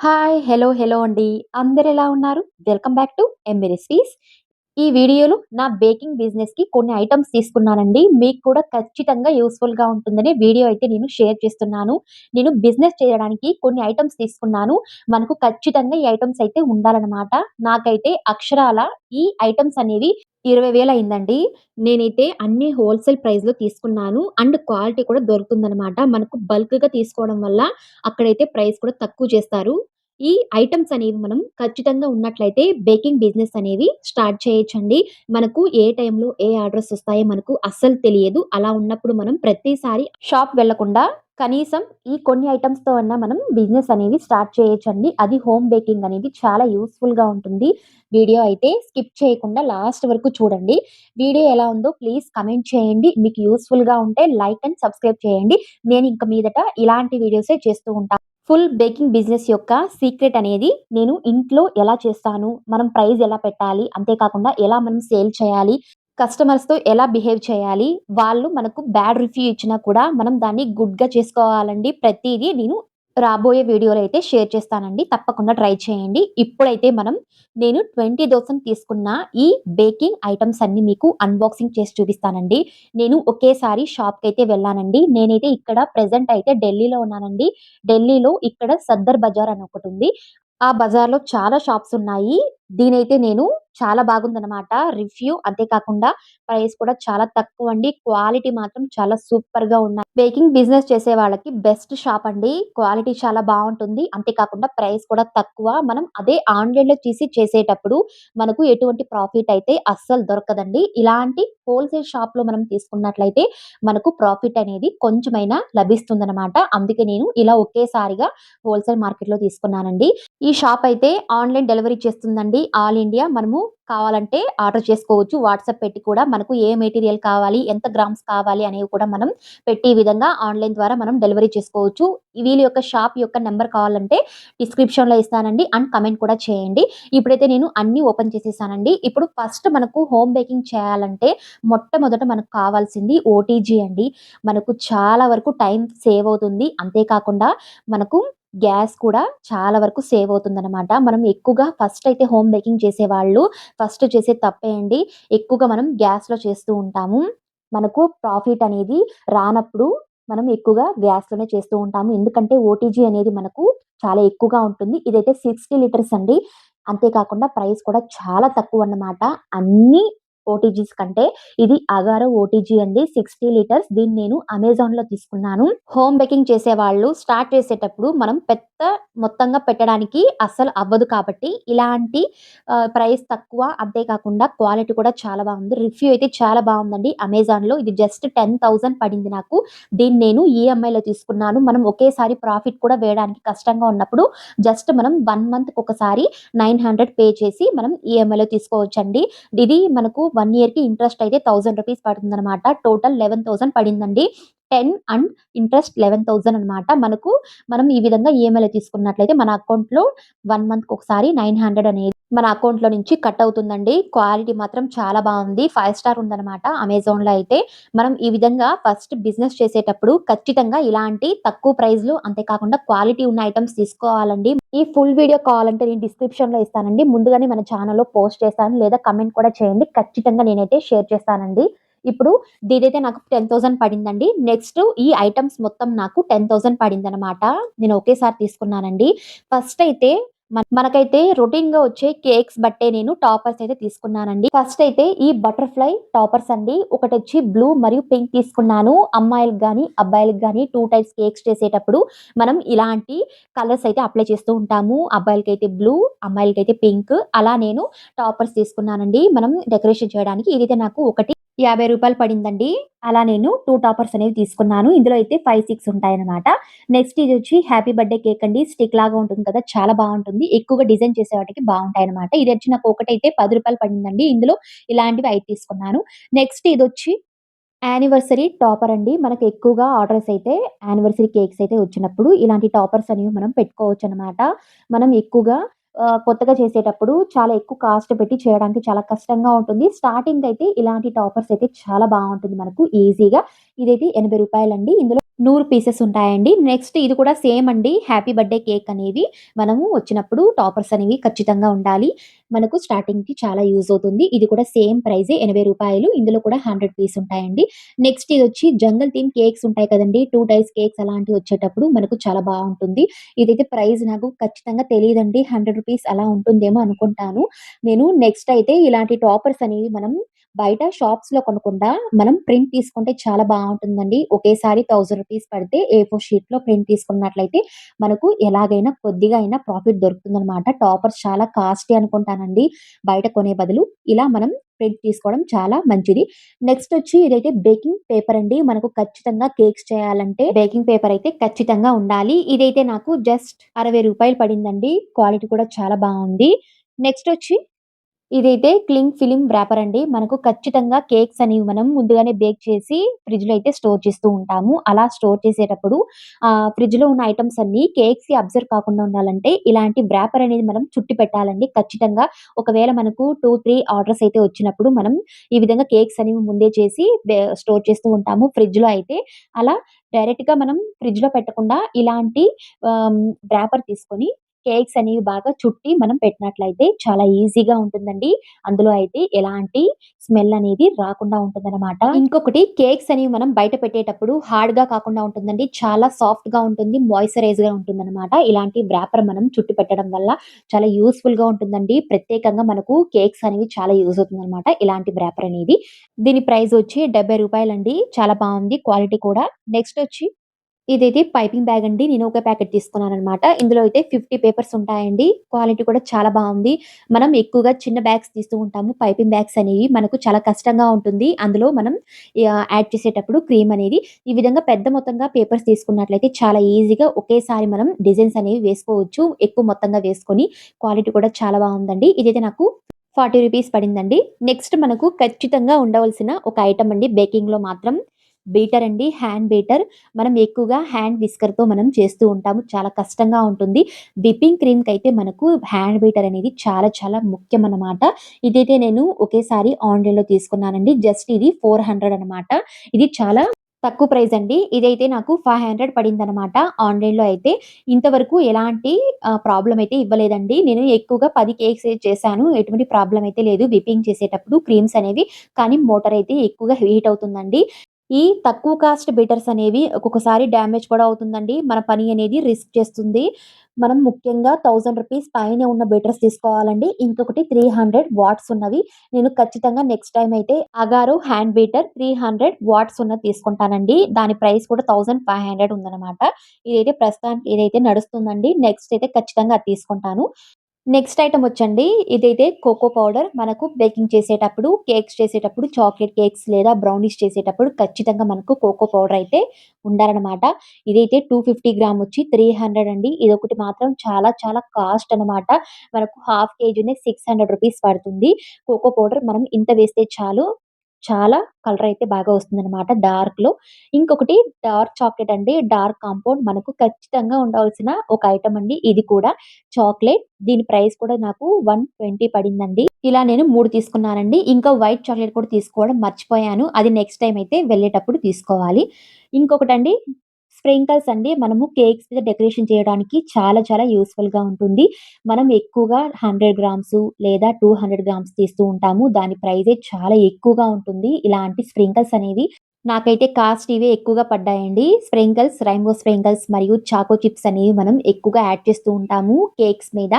Hello అండి. అందరెలా ఉన్నారు? Welcome back to MB recipes. ఈ వీడియోలో నా బేకింగ్ బిజినెస్‌కి కొన్ని ఐటెమ్స్ తీసుకున్నానండి. మీకు కూడా ఖచ్చితంగా యూజ్‌ఫుల్‌గా ఉంటుందనే వీడియో అయితే నేను షేర్ చేస్తున్నాను. నేను బిజినెస్ చేయడానికి కొన్ని ఐటెమ్స్ తీసుకున్నాను. మనకు ఖచ్చితంగా ఈ ఐటెమ్స్ అయితే ఉండాలనమాట. నాకైతే అక్షరాల ఈ ఐటెమ్స్ అనేవి 20,000 అయిందండి. నేనైతే అన్నీ హోల్‌సేల్ ప్రైస్‌లో తీసుకున్నాను. అండ్ క్వాలిటీ కూడా దొరుకుతుందనమాట. మనకు బల్క్‌గా తీసుకోవడం వల్ల అక్కడైతే ప్రైస్ కూడా తక్కువ చేస్తారు. ఈ ఐటెమ్స్ అనేవి మనం ఖచ్చితంగా ఉన్నట్లయితే బేకింగ్ బిజినెస్ అనేవి స్టార్ట్ చేయొచ్చండి. మనకు ఏ టైంలో ఏ ఆర్డర్స్ వస్తాయో మనకు అస్సలు తెలియదు. అలా ఉన్నప్పుడు మనం ప్రతిసారి షాప్ వెళ్ళకుండా కనీసం ఈ కొన్ని ఐటెమ్స్‌తో అన్నా మనం బిజినెస్ అనేవి స్టార్ట్ చేయొచ్చండి. అది హోమ్ బేకింగ్ అనేది చాలా యూజ్‌ఫుల్‌గా ఉంటుంది. వీడియో అయితే స్కిప్ చేయకుండా లాస్ట్ వరకు చూడండి. వీడియో ఎలా ఉందో ప్లీజ్ కామెంట్ చేయండి. మీకు యూజ్‌ఫుల్‌గా ఉంటే లైక్ అండ్ సబ్స్క్రైబ్ చేయండి. నేను ఇంక మీదట ఇలాంటి వీడియోసే చేస్తూ ఉంటాను. ఫుల్ బేకింగ్ బిజినెస్ యొక్క సీక్రెట్ అనేది నేను ఇంట్లో ఎలా చేస్తాను, మనం ప్రైస్ ఎలా పెట్టాలి, అంతే కాకుండా ఎలా మనం సేల్ చేయాలి, కస్టమర్స్‌తో ఎలా బిహేవ్ చేయాలి, వాళ్ళు మనకు బ్యాడ్ రివ్యూ ఇచ్చినా కూడా మనం దాన్ని గుడ్‌గా చేసుకోవాలండి. ప్రతీదీ నేను రాబోయే వీడియోలో అయితే షేర్ చేస్తానండి. తప్పకుండా ట్రై చేయండి. ఇప్పుడైతే నేను 20,000 తీసుకున్న ఈ బేకింగ్ ఐటెమ్స్ అన్నీ మీకు అన్బాక్సింగ్ చేసి చూపిస్తానండి. నేను ఒకేసారి షాప్‌కైతే వెళ్ళానండి. నేనైతే ఇక్కడ ప్రెజెంట్ అయితే ఢిల్లీలో ఉన్నానండి. ఢిల్లీలో ఇక్కడ సద్దర్ బజార్ అని ఒకటుంది. ఆ బజార్‌లో చాలా షాప్స్ ఉన్నాయి. దీనైతే నేను చాలా బాగుందనమాట. రివ్యూ అంతే కాకుండా ప్రైస్ కూడా చాలా తక్కువండి. క్వాలిటీ మాత్రం చాలా సూపర్‌గా ఉన్నాయి. బేకింగ్ బిజినెస్ చేసే వాళ్ళకి బెస్ట్ షాప్ అండి. క్వాలిటీ చాలా బావుంటుంది. అంతే కాకుండా ప్రైస్ కూడా తక్కువ. మనం అదే ఆన్‌లైన్‌లో తీసి చేసేటప్పుడు మనకు ఎటువంటి ప్రాఫిట్ అయితే అస్సలు దొరకదండి. ఇలాంటి హోల్‌సేల్ షాప్‌లో మనం తీసుకున్నట్లయితే మనకు ప్రాఫిట్ అనేది కొంచెమైనా లభిస్తుందనమాట. అందుకే నేను ఇలా ఒకేసారిగా హోల్‌సేల్ మార్కెట్‌లో తీసుకున్నానండి. ఈ షాప్ అయితే ఆన్‌లైన్ డెలివరీ చేస్తుందండి. All India. మనము కావాలంటే ఆర్డర్ చేసుకోవచ్చు. వాట్సాప్ పెట్టి కూడా మనకు ఏ మెటీరియల్ కావాలి, ఎంత గ్రామ్స్ కావాలి అనేవి కూడా మనం పెట్టి ఈ విధంగా ఆన్‌లైన్ ద్వారా మనం డెలివరీ చేసుకోవచ్చు. వీళ్ళ యొక్క షాప్ యొక్క నంబర్ కావాలంటే డిస్క్రిప్షన్‌లో ఇస్తానండి. అండ్ కామెంట్ కూడా చేయండి. ఇప్పుడైతే నేను అన్నీ ఓపెన్ చేసేసానండి. ఇప్పుడు ఫస్ట్ మనకు హోమ్ బేకింగ్ చేయాలంటే మొట్టమొదట మనకు కావాల్సింది ఓటీజీ అండి. మనకు చాలా వరకు టైం సేవ్ అవుతుంది. అంతే కాకుండా మనకు గ్యాస్ కూడా చాలా వరకు సేవ్ అవుతుందనమాట. మనం ఎక్కువగా ఫస్ట్ అయితే హోమ్ బేకింగ్ చేసేవాళ్ళు ఫస్ట్ చేసే తప్పే అండి. ఎక్కువగా మనం గ్యాస్‌లో చేస్తూ ఉంటాము. మనకు ప్రాఫిట్ అనేది రానప్పుడు మనం ఎక్కువగా గ్యాస్‌లోనే చేస్తూ ఉంటాము. ఎందుకంటే ఓటీజీ అనేది మనకు చాలా ఎక్కువగా ఉంటుంది. ఇదైతే 60 లీటర్స్ అండి. అంతే కాకుండా ప్రైస్ కూడా చాలా తక్కువన్నమాట. అన్ని ఓటీజీస్ కంటే ఇది అగారో ఓటీజీ అండి. 60 లీటర్స్. దీన్ని నేను అమెజాన్‌లో తీసుకున్నాను. హోమ్ బేకింగ్ చేసేవాళ్ళు స్టార్ట్ చేసేటప్పుడు మనం పెద్ద మొత్తంగా పెట్టడానికి అస్సలు అవ్వదు కాబట్టి ఇలాంటి ప్రైస్ తక్కువ. అంతే కాకుండా క్వాలిటీ కూడా చాలా బాగుంది. రివ్యూ అయితే చాలా బాగుందండి అమెజాన్‌లో. ఇది జస్ట్ 10,000 పడింది నాకు. దీన్ని నేను ఈఎంఐలో తీసుకున్నాను. మనం ఒకేసారి ప్రాఫిట్ కూడా వేయడానికి కష్టంగా ఉన్నప్పుడు జస్ట్ మనం 1 మంత్‌కి ఒకసారి 900 పే చేసి మనం ఈఎంఐలో తీసుకోవచ్చండి. ఇది మనకు 1 ఇయర్‌కి ఇంట్రెస్ట్ అయితే రూ. 1,000 పడుతుందనమాట. టోటల్ 11,000 పడిందండి. 10 అండ్ ఇంట్రెస్ట్ 11,000 అనమాట. మనం ఈ విధంగా ఈఎంఐలో తీసుకున్నట్లయితే మన అకౌంట్‌లో 1 మంత్‌కి ఒకసారి 900 అనేది మన అకౌంట్‌లో నుంచి కట్ అవుతుందండి. క్వాలిటీ మాత్రం చాలా బావుంది. 5 స్టార్ ఉందనమాట అమెజాన్‌లో అయితే. మనం ఈ విధంగా ఫస్ట్ బిజినెస్ చేసేటప్పుడు ఖచ్చితంగా ఇలాంటి తక్కువ ప్రైస్‌లో అంతే కాకుండా క్వాలిటీ ఉన్న ఐటెమ్స్ తీసుకోవాలండి. ఈ ఫుల్ వీడియో కావాలంటే నేను డిస్క్రిప్షన్‌లో ఇస్తానండి. ముందుగానే మన ఛానెల్‌లో పోస్ట్ చేస్తాను. లేదా కామెంట్ కూడా చేయండి. ఖచ్చితంగా నేనైతే షేర్ చేస్తానండి. ఇప్పుడు ఇదైతే నాకు 10,000 పడిందండి. నెక్స్ట్ ఈ ఐటెమ్స్ మొత్తం నాకు 10,000 పడిందనమాట. నేను ఒకేసారి తీసుకున్నానండి. ఫస్ట్ అయితే మనకైతే రొటీన్‌గా వచ్చే కేక్స్ బట్టే నేను టాపర్స్ అయితే తీసుకున్నానండి. ఫస్ట్ అయితే ఈ బటర్‌ఫ్లై టాపర్స్ అండి. ఒకటొచ్చి బ్లూ మరియు పింక్ తీసుకున్నాను. అమ్మాయిలకి గాని, అబ్బాయిలకి గాని 2 టైప్స్ కేక్స్ చేసేటప్పుడు మనం ఇలాంటి కలర్స్ అయితే అప్లై చేస్తూ ఉంటాము. అబ్బాయిలకైతే బ్లూ, అమ్మాయిలకైతే పింక్. అలా నేను టాపర్స్ తీసుకున్నానండి. మనం డెకరేషన్ చేయడానికి. ఇదైతే నాకు ఒకటి రూ. 50 పడిందండి. అలా నేను 2 టాపర్స్ అనేవి తీసుకున్నాను. ఇందులో అయితే 5, 6 ఉంటాయన్నమాట. నెక్స్ట్ ఇదొచ్చి హ్యాపీ బర్త్‌డే కేక్ అండి. స్టిక్ లాగా ఉంటుంది కదా! చాలా బావుంటుంది. ఎక్కువగా డిజైన్ చేసే వాటికి బావుంటాయన్నమాట. ఇదొచ్చి నాకు ఒకటైతే రూ. 10 పడిందండి. ఇందులో ఇలాంటివి 5 తీసుకున్నాను. నెక్స్ట్ ఇదొచ్చి యానివర్సరీ టాపర్ అండి. మనకు ఎక్కువగా ఆర్డర్స్ అయితే యానివర్సరీ కేక్స్ అయితే వచ్చినప్పుడు ఇలాంటి టాపర్స్ అనేవి మనం పెట్టుకోవచ్చనమాట. మనం ఎక్కువగా కొత్తగా చేసేటప్పుడు చాలా ఎక్కువ కాస్ట్ పెట్టి చేయడానికి చాలా కష్టంగా ఉంటుంది. స్టార్టింగ్ అయితే ఇలాంటి టాపర్స్ అయితే చాలా బావుంటుంది మనకు ఈజీగా. ఇదైతే రూ. 80 అండి. ఇందులో 100 పీసెస్ ఉంటాయండి. నెక్స్ట్ ఇది కూడా సేమ్ అండి. హ్యాపీ బర్త్‌డే కేక్ అనేవి మనము వచ్చినప్పుడు టాపర్స్ అనేవి ఖచ్చితంగా ఉండాలి. మనకు స్టార్టింగ్‌కి చాలా యూజ్ అవుతుంది. ఇది కూడా సేమ్ ప్రైజే రూ. 80. ఇందులో కూడా 100 పీస్ ఉంటాయండి. నెక్స్ట్ ఇదొచ్చి జంగల్ థీమ్ కేక్స్ ఉంటాయి కదండీ! 2 డైస్ కేక్స్ అలాంటివి వచ్చేటప్పుడు మనకు చాలా బావుంటుంది. ఇదైతే ప్రైస్ నాకు ఖచ్చితంగా తెలీదండి. రూ. 100 అలా ఉంటుందేమో అనుకుంటాను. నేను నెక్స్ట్ అయితే ఇలాంటి టాపర్స్ అనేవి మనం బయట షాప్స్‌లో కొనకుండా మనం ప్రింట్ తీసుకుంటే చాలా బావుంటుందండి. ఒకేసారి రూ. 1000 పడితే ఏ4 షీట్‌లో ప్రింట్ తీసుకున్నట్లయితే మనకు ఎలాగైనా కొద్దిగా అయినా ప్రాఫిట్ దొరుకుతుందనమాట. టాపర్స్ చాలా కాస్ట్‌లీ అనుకుంటానండి. బయట కొనే బదులు ఇలా మనం ప్రింట్ తీసుకోవడం చాలా మంచిది. నెక్స్ట్ వచ్చి ఇదైతే బేకింగ్ పేపర్ అండి. మనకు ఖచ్చితంగా కేక్స్ చేయాలంటే బేకింగ్ పేపర్ అయితే ఖచ్చితంగా ఉండాలి. ఇదైతే నాకు జస్ట్ రూ. 60 పడిందండి. క్వాలిటీ కూడా చాలా బావుంది. నెక్స్ట్ వచ్చి ఇదైతే క్లింగ్ ఫిల్మ్ వ్రాపర్ అండి. మనకు ఖచ్చితంగా కేక్స్ అనేవి మనం ముందుగానే బేక్ చేసి ఫ్రిడ్జ్‌లో అయితే స్టోర్ చేస్తూ ఉంటాము. అలా స్టోర్ చేసేటప్పుడు ఫ్రిడ్జ్‌లో ఉన్న ఐటెమ్స్ అన్నీ కేక్స్‌కి అబ్జర్వ్ కాకుండా ఉండాలంటే ఇలాంటి వ్రాపర్ అనేది మనం చుట్టి పెట్టాలండి ఖచ్చితంగా. ఒకవేళ మనకు 2, 3 ఆర్డర్స్ అయితే వచ్చినప్పుడు మనం ఈ విధంగా కేక్స్ అనేవి ముందే చేసి స్టోర్ చేస్తూ ఉంటాము. ఫ్రిడ్జ్‌లో అయితే అలా డైరెక్ట్‌గా మనం ఫ్రిడ్జ్‌లో పెట్టకుండా ఇలాంటి ఆహ్, వ్రాపర్ తీసుకొని కేక్స్ అనేవి బాగా చుట్టి మనం పెట్టినట్లయితే చాలా ఈజీగా ఉంటుందండి. అందులో అయితే ఎలాంటి స్మెల్ అనేది రాకుండా ఉంటుందనమాట. ఇంకొకటి కేక్స్ అనేవి మనం బయట పెట్టేటప్పుడు హార్డ్‌గా కాకుండా ఉంటుందండి. చాలా సాఫ్ట్‌గా ఉంటుంది. మాయిశ్చరైజ్‌గా ఉంటుందనమాట. ఇలాంటి వ్రాపర్ మనం చుట్టి పెట్టడం వల్ల చాలా యూజ్‌ఫుల్‌గా ఉంటుందండి. ప్రత్యేకంగా మనకు కేక్స్ అనేవి చాలా యూజ్ అవుతుందనమాట. ఇలాంటి వ్రాపర్ అనేది. దీని ప్రైస్ వచ్చి రూ. 70 అండి. చాలా బావుంది. క్వాలిటీ కూడా. నెక్స్ట్ వచ్చి ఇదైతే పైపింగ్ బ్యాగ్ అండి. నేను ఒక ప్యాకెట్ తీసుకున్నాననమాట. ఇందులో అయితే 50 పేపర్స్ ఉంటాయండి. క్వాలిటీ కూడా చాలా బావుంది. మనం ఎక్కువగా చిన్న బ్యాగ్స్ తీస్తూ ఉంటాము. పైపింగ్ బ్యాగ్స్ అనేవి మనకు చాలా కష్టంగా ఉంటుంది. అందులో మనం యాడ్ చేసేటప్పుడు క్రీమ్ అనేది. ఈ విధంగా పెద్ద మొత్తంగా పేపర్స్ తీసుకున్నట్లయితే చాలా ఈజీగా ఒకేసారి మనం డిజైన్స్ అనేవి వేసుకోవచ్చు. ఎక్కువ మొత్తంగా వేసుకొని క్వాలిటీ కూడా చాలా బావుందండి. ఇదైతే నాకు రూ. 40 పడిందండి. నెక్స్ట్ మనకు ఖచ్చితంగా ఉండవలసిన ఒక ఐటెమ్ అండి బేకింగ్‌లో మాత్రం బీటర్ అండి. Hand beater. మనం ఎక్కువగా హ్యాండ్ విస్కర్‌తో మనం చేస్తూ ఉంటాము. చాలా కష్టంగా ఉంటుంది. విప్పింగ్ క్రీమ్‌కైతే మనకు హ్యాండ్ బీటర్ అనేది చాలా చాలా ముఖ్యమనమాట. ఇదైతే నేను ఒకేసారి ఆన్‌లైన్‌లో తీసుకున్నానండి. జస్ట్ ఇది 400 అనమాట. ఇది చాలా తక్కువ ప్రైస్ అండి. ఇదైతే నాకు 500 పడిందనమాట. ఆన్‌లైన్‌లో అయితే. ఇంతవరకు ఎలాంటి ప్రాబ్లమ్ అయితే ఇవ్వలేదండి. నేను ఎక్కువగా 10 కేక్సే చేశాను. ఎటువంటి ప్రాబ్లమ్ అయితే లేదు విప్పింగ్ చేసేటప్పుడు క్రీమ్స్ అనేవి. కానీ మోటర్ అయితే ఎక్కువగా హీట్ అవుతుందండి. ఈ తక్కువ కాస్ట్ బీటర్స్ అనేవి ఒక్కొక్కసారి డ్యామేజ్ కూడా అవుతుందండి. మన పని అనేది రిస్క్ చేస్తుంది. మనం ముఖ్యంగా రూ. 1000 పైనే ఉన్న బీటర్స్ తీసుకోవాలండి. ఇంకొకటి 300 వాట్స్ ఉన్నవి. నేను ఖచ్చితంగా నెక్స్ట్ టైమ్ అయితే అగారో హ్యాండ్ బీటర్ 300 వాట్స్ ఉన్నది తీసుకుంటానండి. దాని ప్రైస్ కూడా 1500 ఉందన్నమాట. ఇదైతే ప్రస్తుతానికి ఇదైతే నడుస్తుందండి. నెక్స్ట్ అయితే ఖచ్చితంగా అది తీసుకుంటాను. నెక్స్ట్ ఐటమ్ వచ్చండి. ఇదైతే కోకో పౌడర్. మనకు బేకింగ్ చేసేటప్పుడు, కేక్స్ చేసేటప్పుడు, చాక్లేట్ కేక్స్ లేదా బ్రౌనీస్ చేసేటప్పుడు ఖచ్చితంగా మనకు కోకో పౌడర్ అయితే ఉండాలనమాట. ఇదైతే 250 గ్రామ్ వచ్చి 300 అండి. ఇదొకటి మాత్రం చాలా చాలా కాస్ట్ అనమాట. మనకు హాఫ్ కేజీనే రూ. 600 పడుతుంది. కోకో పౌడర్ మనం ఇంత వేస్తే చాలు. చాలా కలర్ అయితే బాగా వస్తుందనమాట డార్క్‌లో. ఇంకొకటి డార్క్ చాక్లేట్ అండి. డార్క్ కాంపౌండ్ మనకు ఖచ్చితంగా ఉండవలసిన ఒక ఐటమ్ అండి ఇది కూడా. చాక్లేట్. దీని ప్రైస్ కూడా నాకు 120 పడిందండి. ఇలా నేను 3 తీసుకున్నానండి. ఇంకా వైట్ చాక్లేట్ కూడా తీసుకోవడం మర్చిపోయాను. అది నెక్స్ట్ టైమ్ అయితే వెళ్ళేటప్పుడు తీసుకోవాలి. ఇంకొకటండి స్ప్రింకిల్స్ అండి. మనము కేక్స్ మీద డెకరేషన్ చేయడానికి చాలా చాలా యూజ్‌ఫుల్‌గా ఉంటుంది. మనం ఎక్కువగా 100 గ్రామ్స్ లేదా 200 గ్రామ్స్ తీస్తూ ఉంటాము. దాని ప్రైజే చాలా ఎక్కువగా ఉంటుంది. ఇలాంటి స్ప్రింకిల్స్ అనేవి నాకైతే కాస్ట్ ఇవే ఎక్కువగా పడ్డాయండి. స్ప్రింకిల్స్, రెయిన్‌బో స్ప్రింకిల్స్ మరియు చాకో చిప్స్ అనేవి మనం ఎక్కువగా యాడ్ చేస్తూ ఉంటాము కేక్స్ మీద.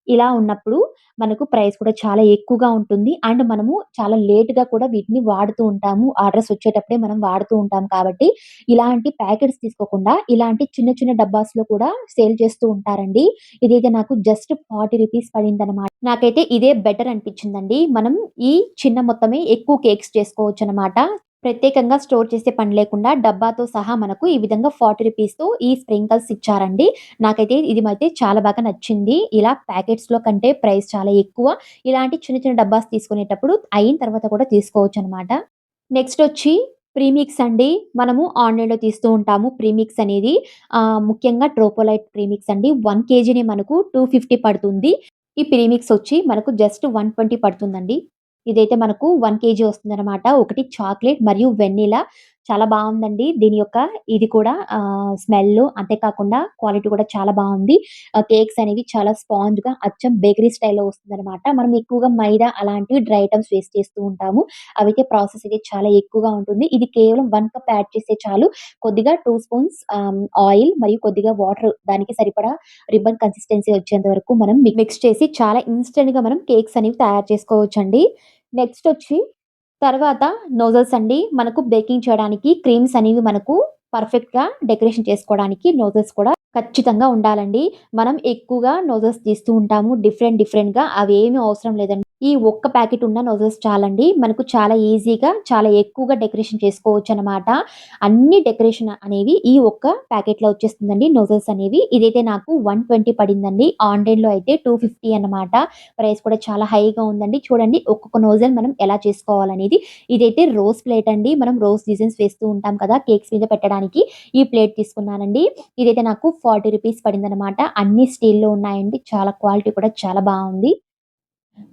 ఇలా ఉన్నప్పుడు మనకు ప్రైస్ కూడా చాలా ఎక్కువగా ఉంటుంది. అండ్ మనము చాలా లేట్‌గా కూడా వీటిని వాడుతూ ఉంటాము. ఆర్డర్స్ వచ్చేటప్పుడే మనం వాడుతూ ఉంటాం కాబట్టి, ఇలాంటి ప్యాకెట్స్ తీసుకోకుండా ఇలాంటి చిన్న చిన్న డబ్బాస్‌లో కూడా సేల్ చేస్తూ ఉంటారండి. ఇదైతే నాకు జస్ట్ రూ. 40 పడిందనమాట. నాకైతే ఇదే బెటర్ అనిపించిందండి. మనం ఈ చిన్న మొత్తమే ఎక్కువ కేక్స్ చేసుకోవచ్చనమాట. ప్రత్యేకంగా స్టోర్ చేసే పని లేకుండా డబ్బాతో సహా మనకు ఈ విధంగా రూ. 40తో ఈ స్ప్రింకిల్స్ ఇచ్చారండి. నాకైతే ఇది అయితే చాలా బాగా నచ్చింది. ఇలా ప్యాకెట్స్‌లో కంటే ప్రైస్ చాలా ఎక్కువ. ఇలాంటి చిన్న చిన్న డబ్బాస్ తీసుకునేటప్పుడు అయిన తర్వాత కూడా తీసుకోవచ్చనమాట. నెక్స్ట్ వచ్చి ప్రీమిక్స్ అండి. మనము ఆన్‌లైన్‌లో తీస్తూ ఉంటాము ప్రీమిక్స్ అనేది. ముఖ్యంగా ట్రోపోలైట్ ప్రీమిక్స్ అండి. 1 కేజీనే మనకు 250 పడుతుంది. ఈ ప్రీమిక్స్ వచ్చి మనకు జస్ట్ 120 పడుతుందండి. ఇదైతే మనకు 1 కేజీ వస్తుందనమాట. ఒకటి చాక్లేట్ మరియు వెనిల్లా. చాలా బావుందండి. దీని యొక్క ఇది కూడా స్మెల్లు అంతే కాకుండా క్వాలిటీ కూడా చాలా బావుంది. కేక్స్ అనేవి చాలా స్పాంజ్‌గా అచ్చం బేకరీ స్టైల్‌లో వస్తుందనమాట. మనం ఎక్కువగా మైదా అలాంటివి డ్రై ఐటెమ్స్ వేస్ట్ చేస్తూ ఉంటాము. అవైతే ప్రాసెస్ అయితే చాలా ఎక్కువగా ఉంటుంది. ఇది కేవలం 1 కప్ యాడ్ చేస్తే చాలు. కొద్దిగా 2 స్పూన్స్ ఆయిల్ మరియు కొద్దిగా వాటర్ దానికి సరిపడా రిబ్బన్ కన్సిస్టెన్సీ వచ్చేంత వరకు మనం మిక్స్ చేసి చాలా ఇన్‌స్టంట్‌గా మనం కేక్స్ అనేవి తయారు చేసుకోవచ్చండి. నెక్స్టొచ్చి తర్వాత నోజల్స్ అండి. మనకు బేకింగ్ చేయడానికి క్రీమ్స్ అనేవి మనకు పర్ఫెక్ట్‌గా డెకరేషన్ చేసుకోవడానికి నోజల్స్ కూడా ఖచ్చితంగా ఉండాలండి. మనం ఎక్కువగా నోజల్స్ తీస్తూ ఉంటాము. డిఫరెంట్‌గా అవేమి అవసరం లేదండి. ఈ ఒక్క ప్యాకెట్ ఉన్న నోజల్స్ చాలండి. మనకు చాలా ఈజీగా, చాలా ఎక్కువగా డెకరేషన్ చేసుకోవచ్చనమాట. అన్ని డెకరేషన్ అనేవి ఈ ఒక్క ప్యాకెట్‌లో వచ్చేస్తుందండి నోజల్స్ అనేవి. ఇదైతే నాకు 120 పడిందండి. ఆన్‌లైన్‌లో అయితే 250 అన్నమాట. ప్రైస్ కూడా చాలా హైగా ఉందండి. చూడండి ఒక్కొక్క నోజల్ మనం ఎలా చేసుకోవాలనేది. ఇదైతే రోజ్ ప్లేట్ అండి. మనం రోజ్ డిజైన్స్ వేస్తూ ఉంటాం కదా! కేక్స్ మీద పెట్టడానికి. ఈ ప్లేట్ తీసుకున్నానండి. ఇదైతే నాకు 40 రూపీస్ పడిందనమాట. అన్నీ స్టీల్‌లో ఉన్నాయండి. చాలా క్వాలిటీ కూడా చాలా బావుంది.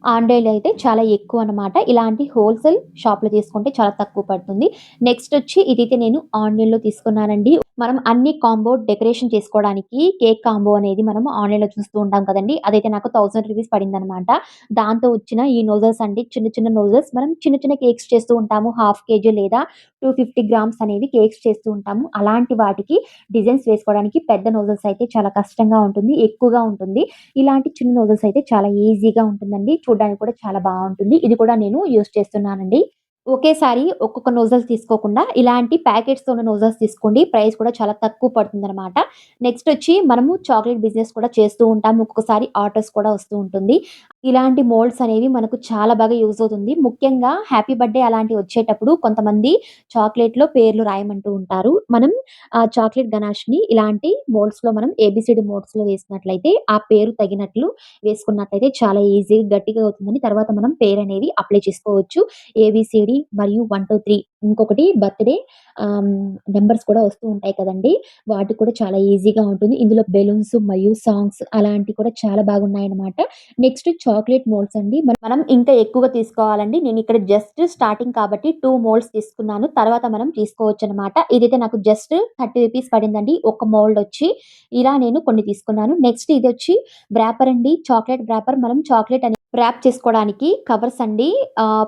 ఆన్‌లైన్‌లో అయితే చాలా ఎక్కువనమాట. ఇలాంటి హోల్‌సేల్ షాప్‌లో తీసుకుంటే చాలా తక్కువ పడుతుంది. నెక్స్టొచ్చి ఇదైతే నేను ఆన్‌లైన్‌లో తీసుకున్నానండి. మనం అన్ని కాంబో డెకరేషన్ చేసుకోవడానికి కేక్ కాంబో అనేది మనం ఆన్‌లైన్‌లో చూస్తూ ఉంటాం కదండీ! అదైతే నాకు 1000 రూపీస్ పడిందనమాట. దాంతో వచ్చిన ఈ నోజల్స్ అండి చిన్న నోజల్స్ మనం చిన్న కేక్స్ చేస్తూ ఉంటాము. హాఫ్ కేజీ లేదా 250 గ్రామ్స్ అనేవి కేక్స్ చేస్తూ ఉంటాము. అలాంటి వాటికి డిజైన్స్ వేసుకోవడానికి పెద్ద నోజల్స్ అయితే చాలా కష్టంగా ఉంటుంది. ఎక్కువగా ఉంటుంది. ఇలాంటి చిన్న నూడిల్స్ అయితే చాలా ఈజీగా ఉంటుందండి. చూడ్డానికి కూడా చాలా బావుంటుంది. ఇది కూడా నేను యూజ్ చేస్తున్నానండి. ఒకేసారి ఒక్కొక్క నోజల్స్ తీసుకోకుండా ఇలాంటి ప్యాకెట్స్‌తో ఉన్న నోజల్స్ తీసుకోండి. ప్రైస్ కూడా చాలా తక్కువ పడుతుందనమాట. నెక్స్టొచ్చి మనము చాక్లేట్ బిజినెస్ కూడా చేస్తూ ఉంటాము. ఒక్కొక్కసారి ఆర్డర్స్ కూడా వస్తూ ఉంటుంది. ఇలాంటి మోల్డ్స్ అనేవి మనకు చాలా బాగా యూజ్ అవుతుంది. ముఖ్యంగా హ్యాపీ బర్త్‌డే అలాంటివి వచ్చేటప్పుడు కొంతమంది చాక్లేట్‌లో పేర్లు రాయమంటూ ఉంటారు. మనం ఆ చాక్లేట్ గనాష్‌ని ఇలాంటి మోల్డ్స్‌లో మనం ఏబీసీడీ మోల్డ్స్‌లో వేసినట్లయితే ఆ పేరు తగినట్లు వేసుకున్నట్లయితే చాలా ఈజీగా గట్టిగా అవుతుందని తర్వాత మనం పేరనేది అప్లై చేసుకోవచ్చు. ఏబీసీడీ మరియు 1, 2, 3 ఇంకొకటి బర్త్‌డే ఆహ్, నంబర్స్ కూడా వస్తూ ఉంటాయి కదండీ! వాటికి కూడా చాలా ఈజీగా ఉంటుంది. ఇందులో బెలూన్స్ మరియు సాంగ్స్ అలాంటివి కూడా చాలా బాగున్నాయన్నమాట. నెక్స్ట్ చాక్లేట్ మోల్డ్స్ అండి. మనం ఇంకా ఎక్కువగా తీసుకోవాలండి. నేనిక్కడ జస్ట్ స్టార్టింగ్ కాబట్టి 2 మోల్డ్స్ తీసుకున్నాను. తర్వాత మనం తీసుకోవచ్చనమాట. ఇదైతే నాకు జస్ట్ 30 రూపీస్ పడిందండి. ఒక మోల్డొచ్చి. ఇలా నేను కొన్ని తీసుకున్నాను. నెక్స్ట్ ఇదొచ్చి వ్రాపర్ అండి. చాక్లేట్ వ్రాపర్ మనం చాక్లేట్ అని వ్రాప్ చేసుకోవడానికి కవర్స్ అండి.